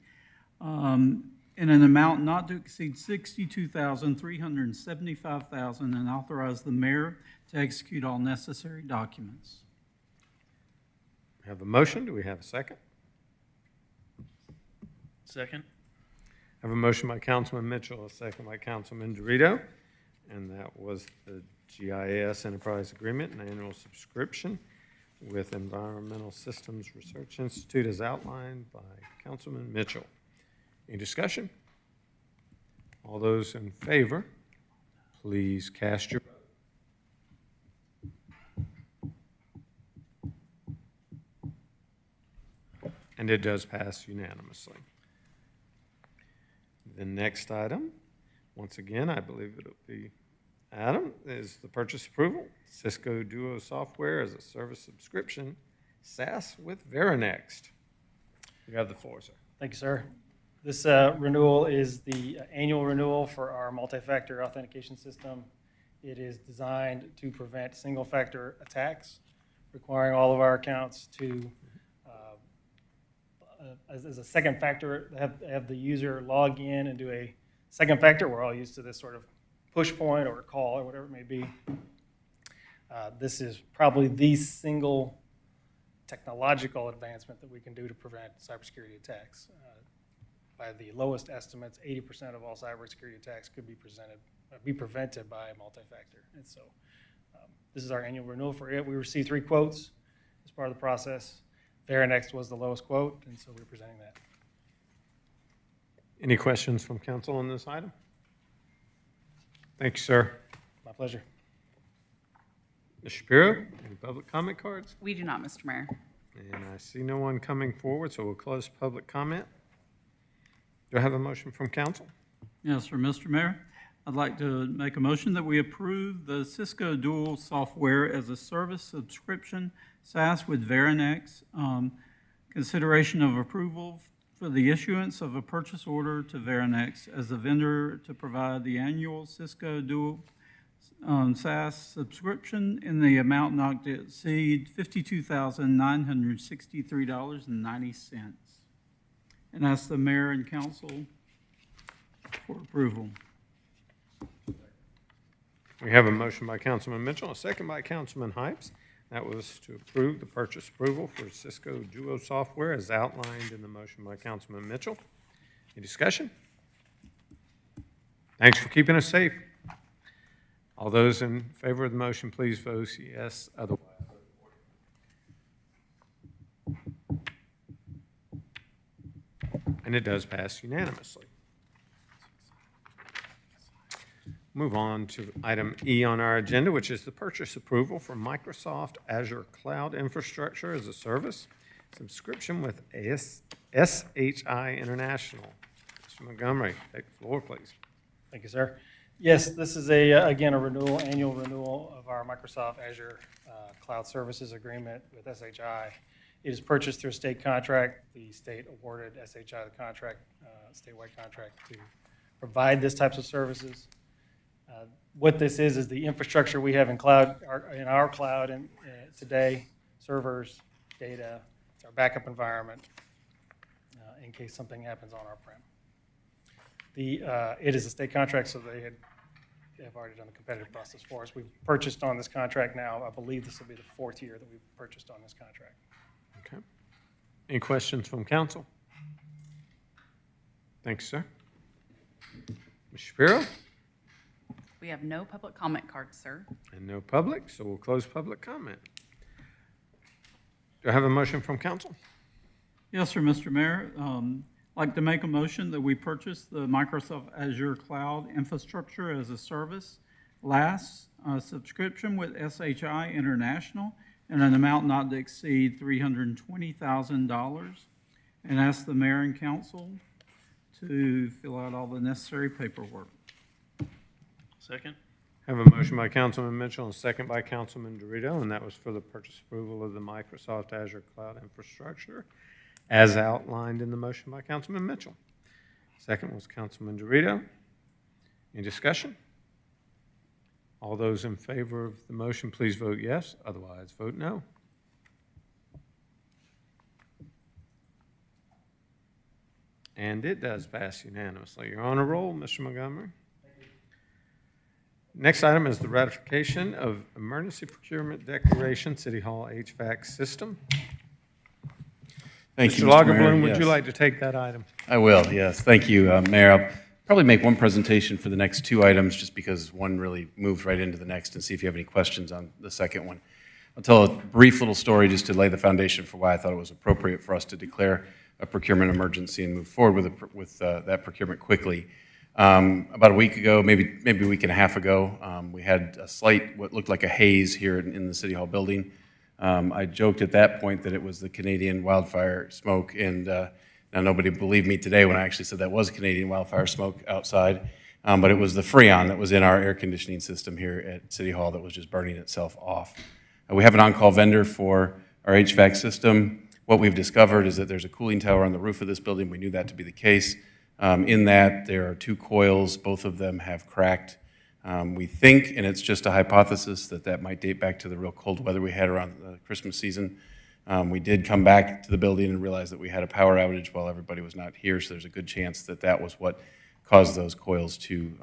in an amount not to exceed $62,375,000 and authorize the mayor to execute all necessary documents. We have a motion. Do we have a second? Second? I have a motion by Councilman Mitchell, a second by Councilman Dorito, and that was the GIS Enterprise Agreement and annual subscription with Environmental Systems Research Institute as outlined by Councilman Mitchell. Any discussion? All those in favor, please cast your vote. And it does pass unanimously. The next item, once again, I believe it'll be Adam, is the purchase approval. Cisco Duo Software as a service subscription, SaaS with Veranext. You have the floor, sir. Thank you, sir. This renewal is the annual renewal for our multi-factor authentication system. It is designed to prevent single-factor attacks, requiring all of our accounts to, as a second factor, have the user log in and do a second factor. We're all used to this sort of push point or a call or whatever it may be. This is probably the single technological advancement that we can do to prevent cybersecurity attacks. By the lowest estimates, 80% of all cybersecurity attacks could be prevented by multi-factor. And so this is our annual renewal for it. We received 3 quotes as part of the process. Veranext was the lowest quote, and so we're presenting that. Any questions from council on this item? Thank you, sir. My pleasure. Ms. Shapiro, any public comment cards? We do not, Mr. Mayor. And I see no one coming forward, so we'll close public comment. Do I have a motion from council? Yes, sir, Mr. Mayor. I'd like to make a motion that we approve the Cisco Dual Software as a Service subscription, SaaS with Veranext. Consideration of approval for the issuance of a purchase order to Veranext as the vendor to provide the annual Cisco Dual SaaS subscription in the amount not to exceed $52,963.90. And ask the mayor and council for approval. We have a motion by Councilman Mitchell, a second by Councilman Hypes. That was to approve the purchase approval for Cisco Duo Software as outlined in the motion by Councilman Mitchell. Any discussion? Thanks for keeping us safe. All those in favor of the motion, please vote yes. Otherwise, and it does pass unanimously. Move on to item E on our agenda, which is the purchase approval for Microsoft Azure Cloud Infrastructure as a Service subscription with SHI International. Mr. Montgomery, take the floor, please. Thank you, sir. Yes, this is again, a renewal, annual renewal of our Microsoft Azure Cloud Services Agreement with SHI. It is purchased through a state contract. The state awarded SHI the contract, statewide contract to provide this types of services. What this is the infrastructure we have in our cloud and today, servers, data. It's our backup environment in case something happens on our prem. It is a state contract, so they have already done the competitive process for us. We've purchased on this contract now. I believe this will be the 4th year that we've purchased on this contract. Okay. Any questions from council? Thanks, sir. Ms. Shapiro? We have no public comment cards, sir. And no public, so we'll close public comment. Do I have a motion from council? Yes, sir, Mr. Mayor. I'd like to make a motion that we purchase the Microsoft Azure Cloud Infrastructure as a Service LAS subscription with SHI International in an amount not to exceed $320,000 and ask the mayor and council to fill out all the necessary paperwork. Second? I have a motion by Councilman Mitchell and a second by Councilman Dorito, and that was for the purchase approval of the Microsoft Azure Cloud Infrastructure as outlined in the motion by Councilman Mitchell. Second was Councilman Dorito. Any discussion? All those in favor of the motion, please vote yes. Otherwise, vote no. And it does pass unanimously. You're on a roll, Mr. Montgomery. Next item is the ratification of emergency procurement declaration, City Hall HVAC system. Thank you, Mr. Mr. Mayor. Lagerbloom, would you Yes. like to take that item? I will, yes. Thank you, Mayor. I'll probably make one presentation for the next two items just because one really moves right into the next, and see if you have any questions on the second one. I'll tell a brief little story just to lay the foundation for why I thought it was appropriate for us to declare a procurement emergency and move forward with that procurement quickly. About a week ago, maybe a week and a half ago, we had a slight, what looked like a haze here in the City Hall building. I joked at that point that it was the Canadian wildfire smoke, and now nobody believed me today when I actually said that was Canadian wildfire smoke outside, but it was the Freon that was in our air conditioning system here at City Hall that was just burning itself off. We have an on-call vendor for our HVAC system. What we've discovered is that there's a cooling tower on the roof of this building. We knew that to be the case. In that, there are two coils. Both of them have cracked. We think, and it's just a hypothesis, that might date back to the real cold weather we had around the Christmas season. We did come back to the building and realize that we had a power outage while everybody was not here, so there's a good chance that that was what caused those coils to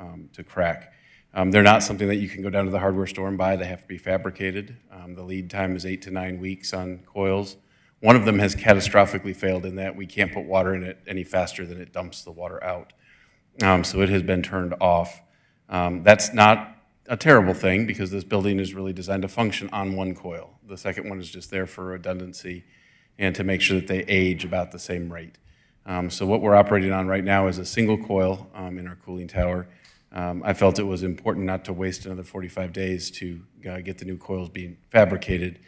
crack. They're not something that you can go down to the hardware store and buy. They have to be fabricated. The lead time is 8 to 9 weeks on coils. One of them has catastrophically failed in that we can't put water in it any faster than it dumps the water out. So it has been turned off. That's not a terrible thing because this building is really designed to function on one coil. The second one is just there for redundancy and to make sure that they age about the same rate. So what we're operating on right now is a single coil in our cooling tower. I felt it was important not to waste another 45 days to get the new coils being fabricated.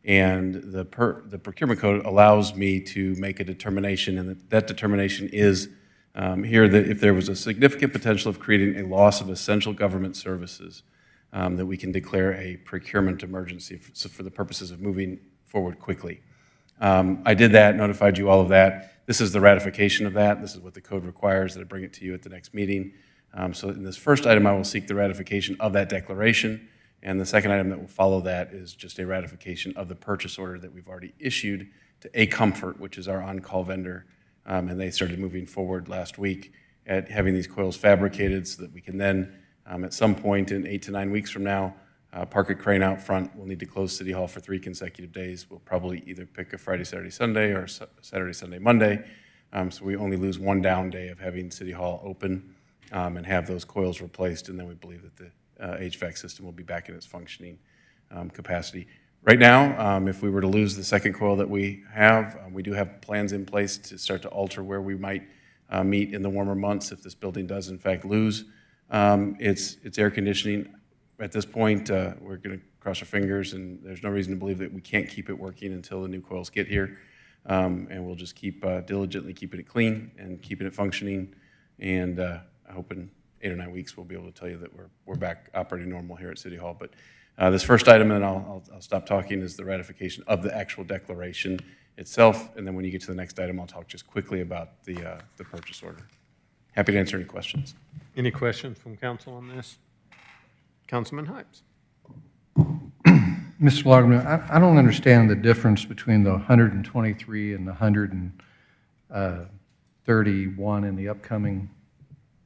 And the procurement code allows me to make a determination, and that determination is here that if there was a significant potential of creating a loss of essential government services, that we can declare a procurement emergency for the purposes of moving forward quickly. I did that, notified you all of that. This is the ratification of that. This is what the code requires, that I bring it to you at the next meeting. So in this first item, I will seek the ratification of that declaration. And the second item that will follow that is just a ratification of the purchase order that we've already issued to A Comfort, which is our on-call vendor. And they started moving forward last week at having these coils fabricated so that we can then, at some point in 8 to 9 weeks from now, park a crane out front. We'll need to close City Hall for 3 consecutive days. We'll probably either pick a Friday, Saturday, Sunday, or Saturday, Sunday, Monday. So we only lose one down day of having City Hall open and have those coils replaced, and then we believe that the HVAC system will be back in its functioning capacity. Right now, if we were to lose the second coil that we have, we do have plans in place to start to alter where we might meet in the warmer months if this building does in fact lose its air conditioning. At this point, we're going to cross our fingers, and there's no reason to believe that we can't keep it working until the new coils get here. And we'll just keep diligently keeping it clean and keeping it functioning, and I hope in 8 or 9 weeks we'll be able to tell you that we're back operating normal here at City Hall. But this first item, and I'll stop talking, is the ratification of the actual declaration itself. And then when you get to the next item, I'll talk just quickly about the purchase order. Happy to answer any questions. Any questions from council on this? Councilman Hypes. Mr. Lagerman, I don't understand the difference between the 123 and the 131 in the upcoming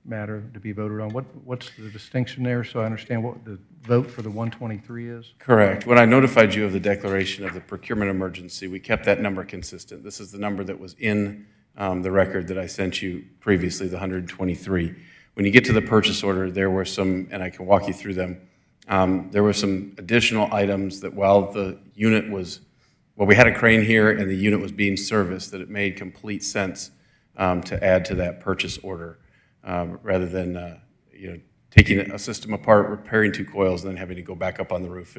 matter to be voted on. What's the distinction there, so I understand what the vote for the 123 is? Correct. When I notified you of the declaration of the procurement emergency, we kept that number consistent. This is the number that was in the record that I sent you previously, the 123. When you get to the purchase order, there were some, and I can walk you through them, there were some additional items that while the unit was, well, we had a crane here and the unit was being serviced, that it made complete sense to add to that purchase order. Rather than taking a system apart, repairing 2 coils, and then having to go back up on the roof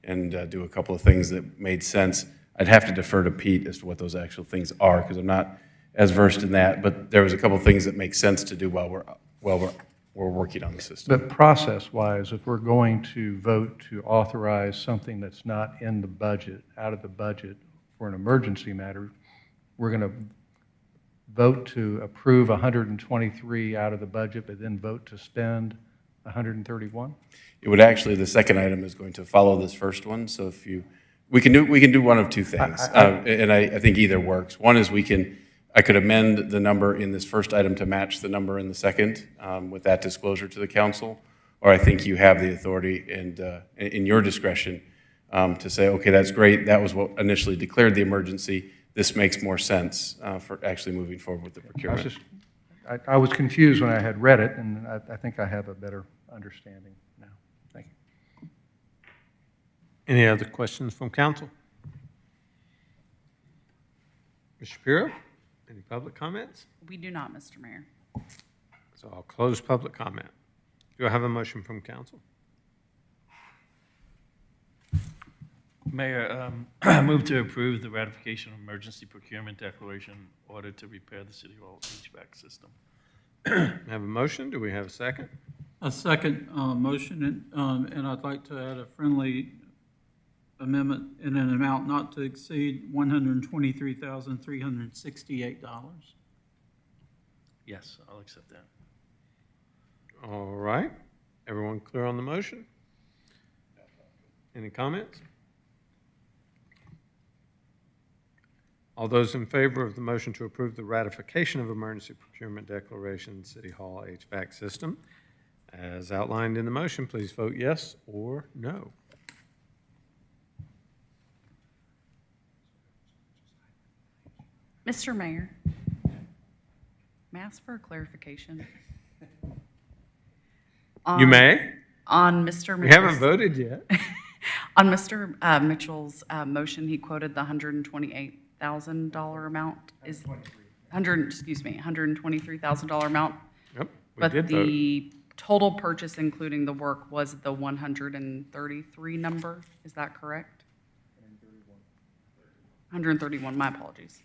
and do a couple of things that made sense. I'd have to defer to Pete as to what those actual things are because I'm not as versed in that. But there was a couple of things that make sense to do while we're working on the system. But process-wise, if we're going to vote to authorize something that's not in the budget, out of the budget for an emergency matter, we're going to vote to approve 123 out of the budget, but then vote to spend 131? It would actually, the second item is going to follow this first one. So if we can do one of 2 things, and I think either works. One is we can I could amend the number in this first item to match the number in the second with that disclosure to the council, or I think you have the authority and in your discretion to say, okay, that's great. That was what initially declared the emergency. This makes more sense for actually moving forward with the procurement. I was confused when I had read it, and I think I have a better understanding now. Thank you. Any other questions from council? Ms. Shapiro, any public comments? We do not, Mr. Mayor. So I'll close public comment. Do I have a motion from council? Mayor, I move to approve the ratification of emergency procurement declaration order to repair the City Hall HVAC system. I have a motion. Do we have a second? A second motion, and I'd like to add a friendly amendment in an amount not to exceed $123,368. Yes, I'll accept that. All right. Everyone clear on the motion? Any comments? All those in favor of the motion to approve the ratification of emergency procurement declaration City Hall HVAC system as outlined in the motion, please vote yes or no. Mr. Mayor, may I ask for a clarification? You may. On Mr. We haven't voted yet. On Mr. Mitchell's motion, he quoted the $128,000 amount. Is $123,000 amount. Yep, But the total purchase, including the work, was the 133 number. Is that correct? 131. My apologies.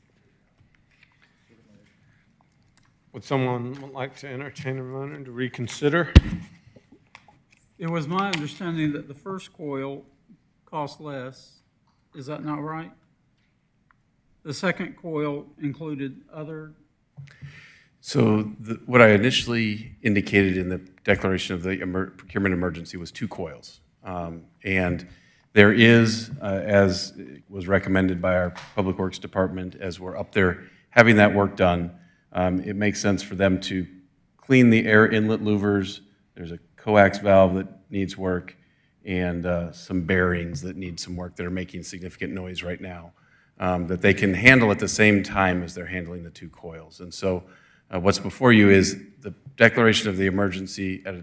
Would someone like to entertain a motion to reconsider? It was my understanding that the first coil cost less. Is that not right? The second coil included other. So what I initially indicated in the declaration of the procurement emergency was 2 coils. And there is, as was recommended by our Public Works Department, as we're up there having that work done, it makes sense for them to clean the air inlet louvers. There's a coax valve that needs work and some bearings that need some work that are making significant noise right now that they can handle at the same time as they're handling the 2 coils. And so what's before you is the declaration of the emergency at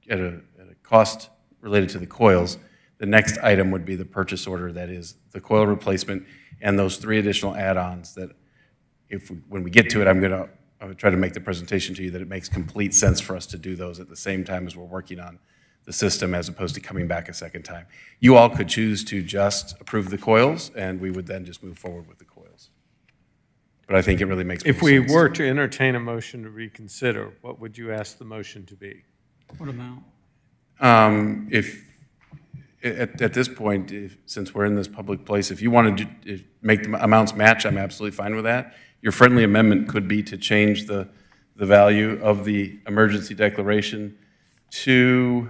a cost related to the coils. The next item would be the purchase order, that is the coil replacement and those 3 additional add-ons that when we get to it, I would try to make the presentation to you that it makes complete sense for us to do those at the same time as we're working on the system as opposed to coming back a second time. You all could choose to just approve the coils and we would then just move forward with the coils. But I think it really makes more sense. If we were to entertain a motion to reconsider, what would you ask the motion to be? What amount? At this point, since we're in this public place, if you wanted to make the amounts match, I'm absolutely fine with that. Your friendly amendment could be to change the value of the emergency declaration to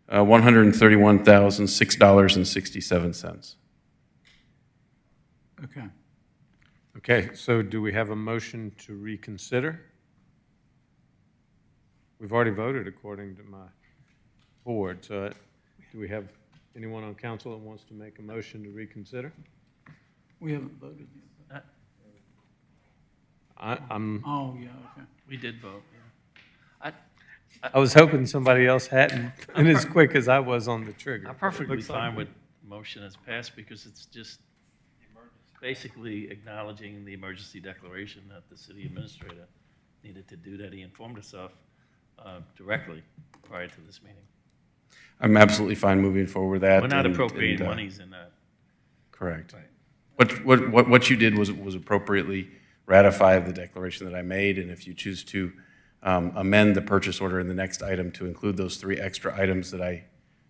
$131,006.67. Okay. Okay, so do we have a motion to reconsider? We've already voted according to my board, so do we have anyone on council that wants to make a motion to reconsider? We haven't voted yet. I'm. Oh, yeah, okay. We did vote, yeah. I was hoping somebody else hadn't, and as quick as I was on the trigger. I'm perfectly fine with motion as passed because it's just basically acknowledging the emergency declaration that the city administrator needed to do, that he informed us of directly prior to this meeting. I'm absolutely fine moving forward with that. We're not appropriating monies in that. Correct. Right. What you did was appropriately ratify the declaration that I made, and if you choose to amend the purchase order in the next item to include those 3 extra items that I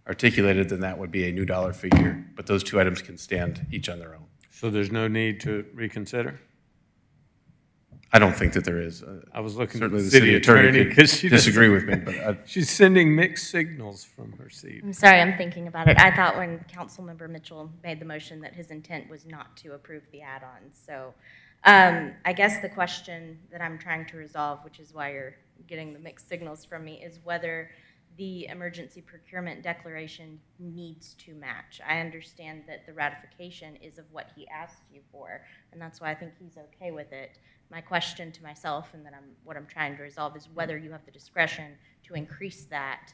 articulated, then that would be a new dollar figure, but those 2 items can stand each on their own. So there's no need to reconsider? I don't think that there is. I was looking certainly at the city attorney could because she disagree with me, but she's sending mixed signals from her seat. I'm sorry, I'm thinking about it. I thought when Councilmember Mitchell made the motion that his intent was not to approve the add-ons. So I guess the question that I'm trying to resolve, which is why you're getting the mixed signals from me, is whether the emergency procurement declaration needs to match. I understand that the ratification is of what he asked you for, and that's why I think he's okay with it. My question to myself, and what I'm trying to resolve, is whether you have the discretion to increase that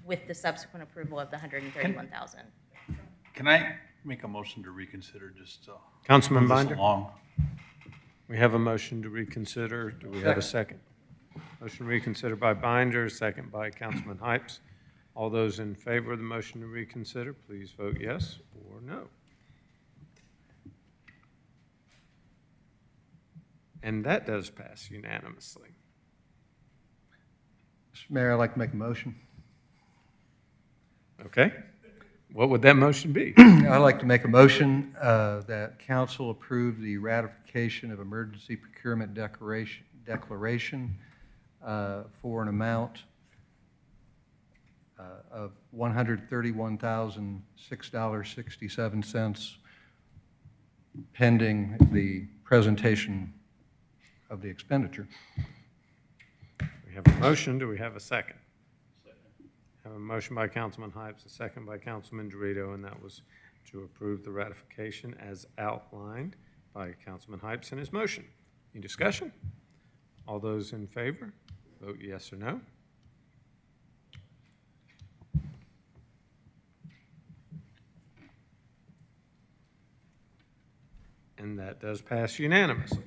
with the subsequent approval of the 131,000. Can I make a motion to reconsider, just Councilman move this Binder? along? We have a motion to reconsider. Do we have a second? Motion to reconsider by Binder, second by Councilman Hypes. All those in favor of the motion to reconsider, please vote yes or no. And that does pass unanimously. Mr. Mayor, I'd like to make a motion. Okay. What would that motion be? I'd like to make a motion that council approve the ratification of emergency procurement declaration for an amount of $131,006.67 pending the presentation of the expenditure. We have a motion. Do we have a second? Have a motion by Councilman Hypes, a second by Councilman Dorito, and that was to approve the ratification as outlined by Councilman Hypes in his motion. Any discussion? All those in favor, vote yes or no. And that does pass unanimously.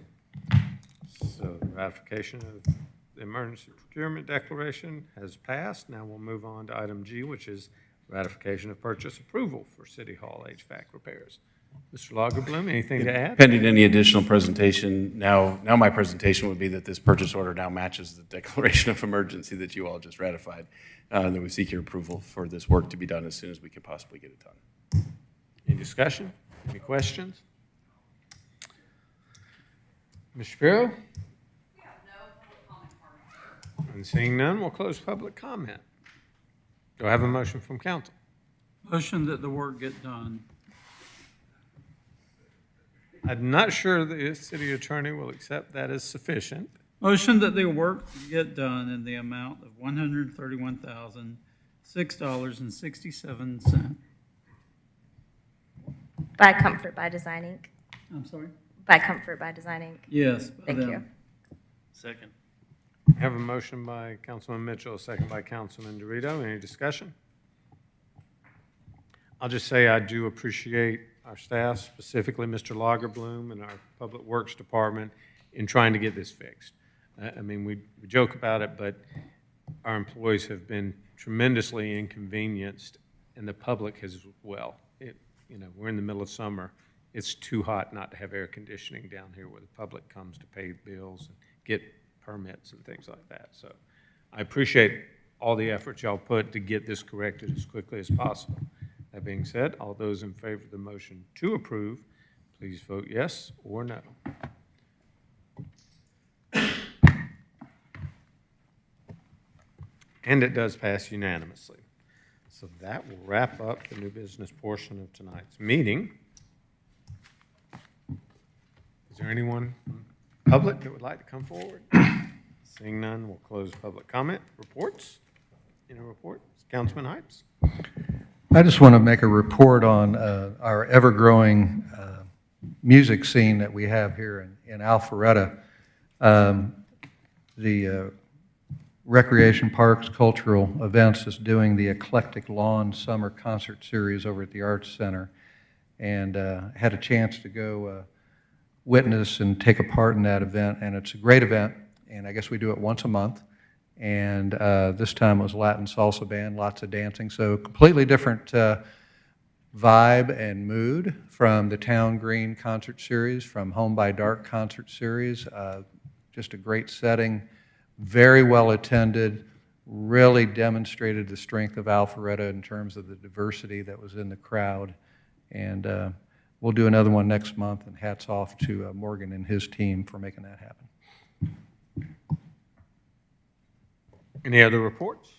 So the ratification of the emergency procurement declaration has passed. Now we'll move on to item G, which is ratification of purchase approval for City Hall HVAC repairs. Mr. Lagerbloom, anything to add? Pending any additional presentation, now my presentation would be that this purchase order now matches the declaration of emergency that you all just ratified. That we seek your approval for this work to be done as soon as we could possibly get it done. Any discussion? Any questions? Ms. Shapiro? We have no public comment, sir. And seeing none, we'll close public comment. Do I have a motion from council? Motion that the work get done. I'm not sure the city attorney will accept that as sufficient. Motion that the work get done in the amount of $131,006.67. By Comfort by Design, Inc. I'm sorry? By Comfort by Design, Inc. Yes. Thank you. Second. I have a motion by Councilman Mitchell, a second by Councilman Dorito. Any discussion? I'll just say I do appreciate our staff, specifically Mr. Lagerbloom and our Public Works Department, in trying to get this fixed. I mean, we joke about it, but our employees have been tremendously inconvenienced, and the public has as well. We're in the middle of summer. It's too hot not to have air conditioning down here where the public comes to pay bills and get permits and things like that. So I appreciate all the efforts y'all put to get this corrected as quickly as possible. That being said, all those in favor of the motion to approve, please vote yes or no. And it does pass unanimously. So that will wrap up the new business portion of tonight's meeting. Is there anyone from the public that would like to come forward? Seeing none, we'll close public comment. Reports? Any reports? Councilman Hypes? I just want to make a report on our ever-growing music scene that we have here in Alpharetta. The Recreation Parks Cultural Events is doing the Eclectic Lawn Summer Concert Series over at the Arts Center, and had a chance to go witness and take a part in that event, and it's a great event, and I guess we do it once a month. And this time it was Latin salsa band, lots of dancing. So completely different vibe and mood from the Town Green concert series, from Home by Dark concert series. Just a great setting, very well attended, really demonstrated the strength of Alpharetta in terms of the diversity that was in the crowd. And we'll do another one next month, and hats off to Morgan and his team for making that happen. Any other reports?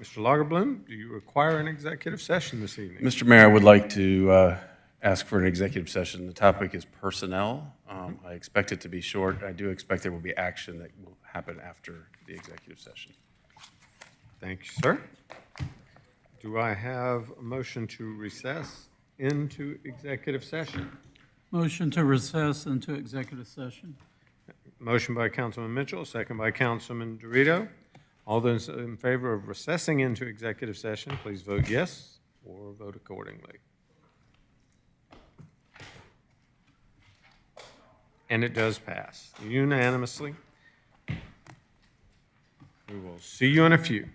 Mr. Lagerbloom, do you require an executive session this evening? Mr. Mayor, I would like to ask for an executive session. The topic is personnel. I expect it to be short. I do expect there will be action that will happen after the executive session. Thank you, sir. Do I have a motion to recess into executive session? Motion to recess into executive session. Motion by Councilman Mitchell, second by Councilman Dorito. All those in favor of recessing into executive session, please vote yes or vote accordingly. And it does pass unanimously. We will see you in a few.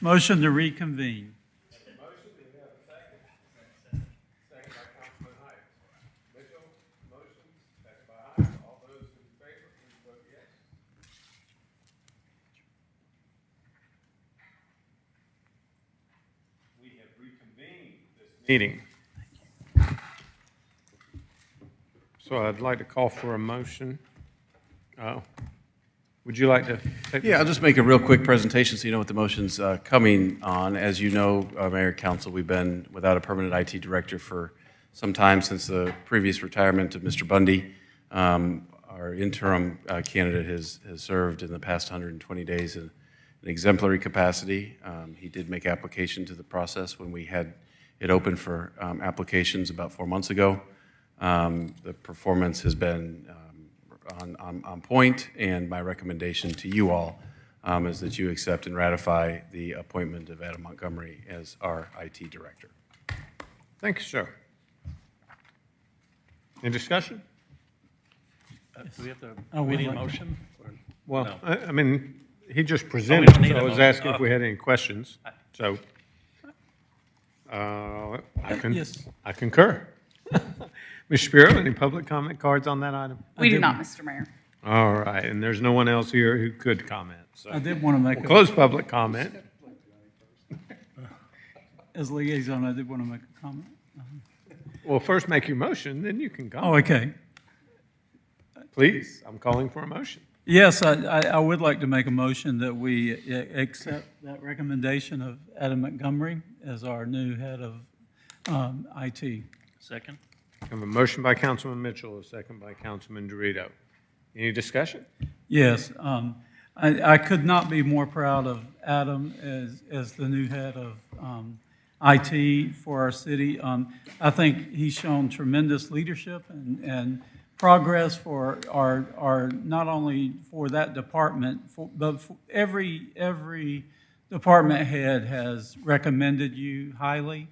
Motion to reconvene. Meeting. So I'd like to call for a motion. Would you like to take Yeah, I'll just make a real quick presentation so you know what the motion's coming on. As you know, Mayor Council, we've been without a permanent IT director for some time since the previous retirement of Mr. Bundy. Our interim candidate has served in the past 120 days in an exemplary capacity. He did make application to the process when we had it open for applications about 4 months ago. The performance has been on point, and my recommendation to you all is that you accept and ratify the appointment of Adam Montgomery as our IT director. Thank you, sir. Any discussion? Do we have to, we need a like to- motion? Well, No. I mean, he just don't presented, need so a I was motion. asking if we had any questions. So, Yes. I concur. Ms. Shapiro, any public comment cards on that item? We do not, Mr. Mayor. All right, and there's no one else here who could comment. So I did want to make we'll a, close public comment. as liaison, I did want to make a comment. Well, first make your motion, then you can Oh, comment. okay. Please, I'm calling for a motion. Yes, I would like to make a motion that we accept that recommendation of Adam Montgomery as our new head of IT. Second? I have a motion by Councilman Mitchell, a second by Councilman Dorito. Any discussion? Yes, I could not be more proud of Adam as the new head of IT for our city. I think he's shown tremendous leadership and progress for our not only for that department, but for every department head has recommended you highly.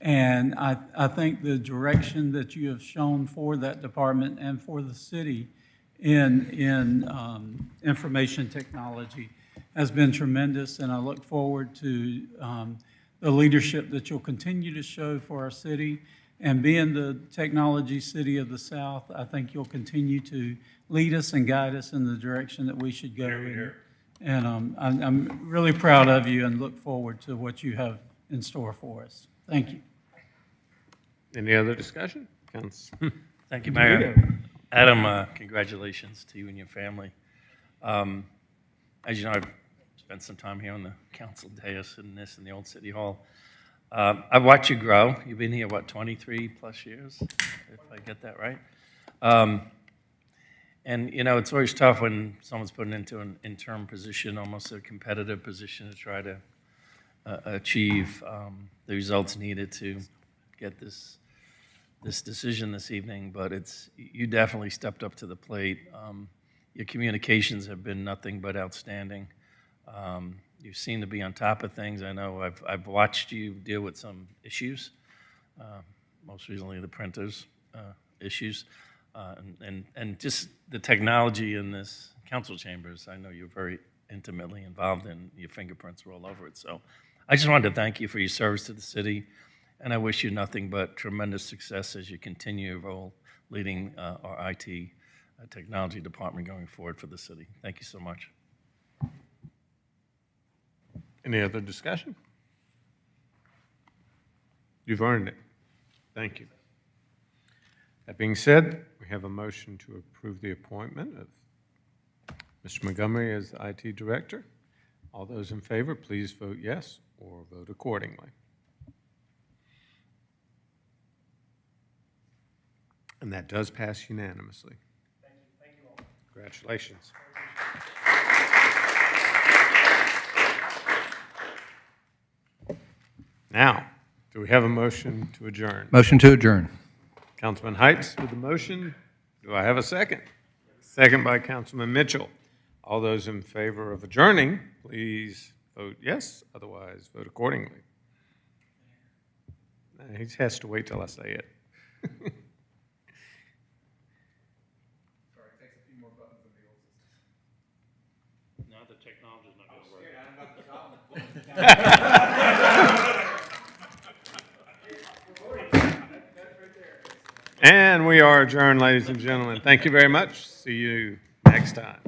And I think the direction that you have shown for that department and for the city in information technology has been tremendous, and I look forward to the leadership that you'll continue to show for our city. And being the technology city of the South, I think you'll continue to lead us and guide us in the direction that we should go. And I'm really proud of you and look forward to what you have in store for us. Thank you. Any other discussion? Thank you, Mayor. Adam, congratulations to you and your family. As you know, I've spent some time here on the council dais and this in the old city hall. I've watched you grow. You've been here, what, 23 plus years, if I get that right? And, you know, it's always tough when someone's put into an interim position, almost a competitive position to try to achieve the results needed to get this decision this evening. But you definitely stepped up to the plate. Your communications have been nothing but outstanding. You seem to be on top of things. I know I've watched you deal with some issues, most recently the printers issues, and just the technology in this council chambers. I know you're very intimately involved in. Your fingerprints were all over it. So I just wanted to thank you for your service to the city, and I wish you nothing but tremendous success as you continue your role leading our IT technology department going forward for the city. Thank you so much. Any other discussion? You've earned it. Thank you. That being said, we have a motion to approve the appointment of Mr. Montgomery as the IT director. All those in favor, please vote yes or vote accordingly. And that does pass unanimously. Thank you. Thank you all. Congratulations. Now, do we have a motion to adjourn? Motion to adjourn. Councilman Heights with the motion. Do I have a second? Second by Councilman Mitchell. All those in favor of adjourning, please vote yes. Otherwise, vote accordingly. He has to wait till I say it. Sorry, it takes a few more buttons than the old system. Now the technology's not gonna work. And we are adjourned, ladies and gentlemen. Thank you very much. See you next time.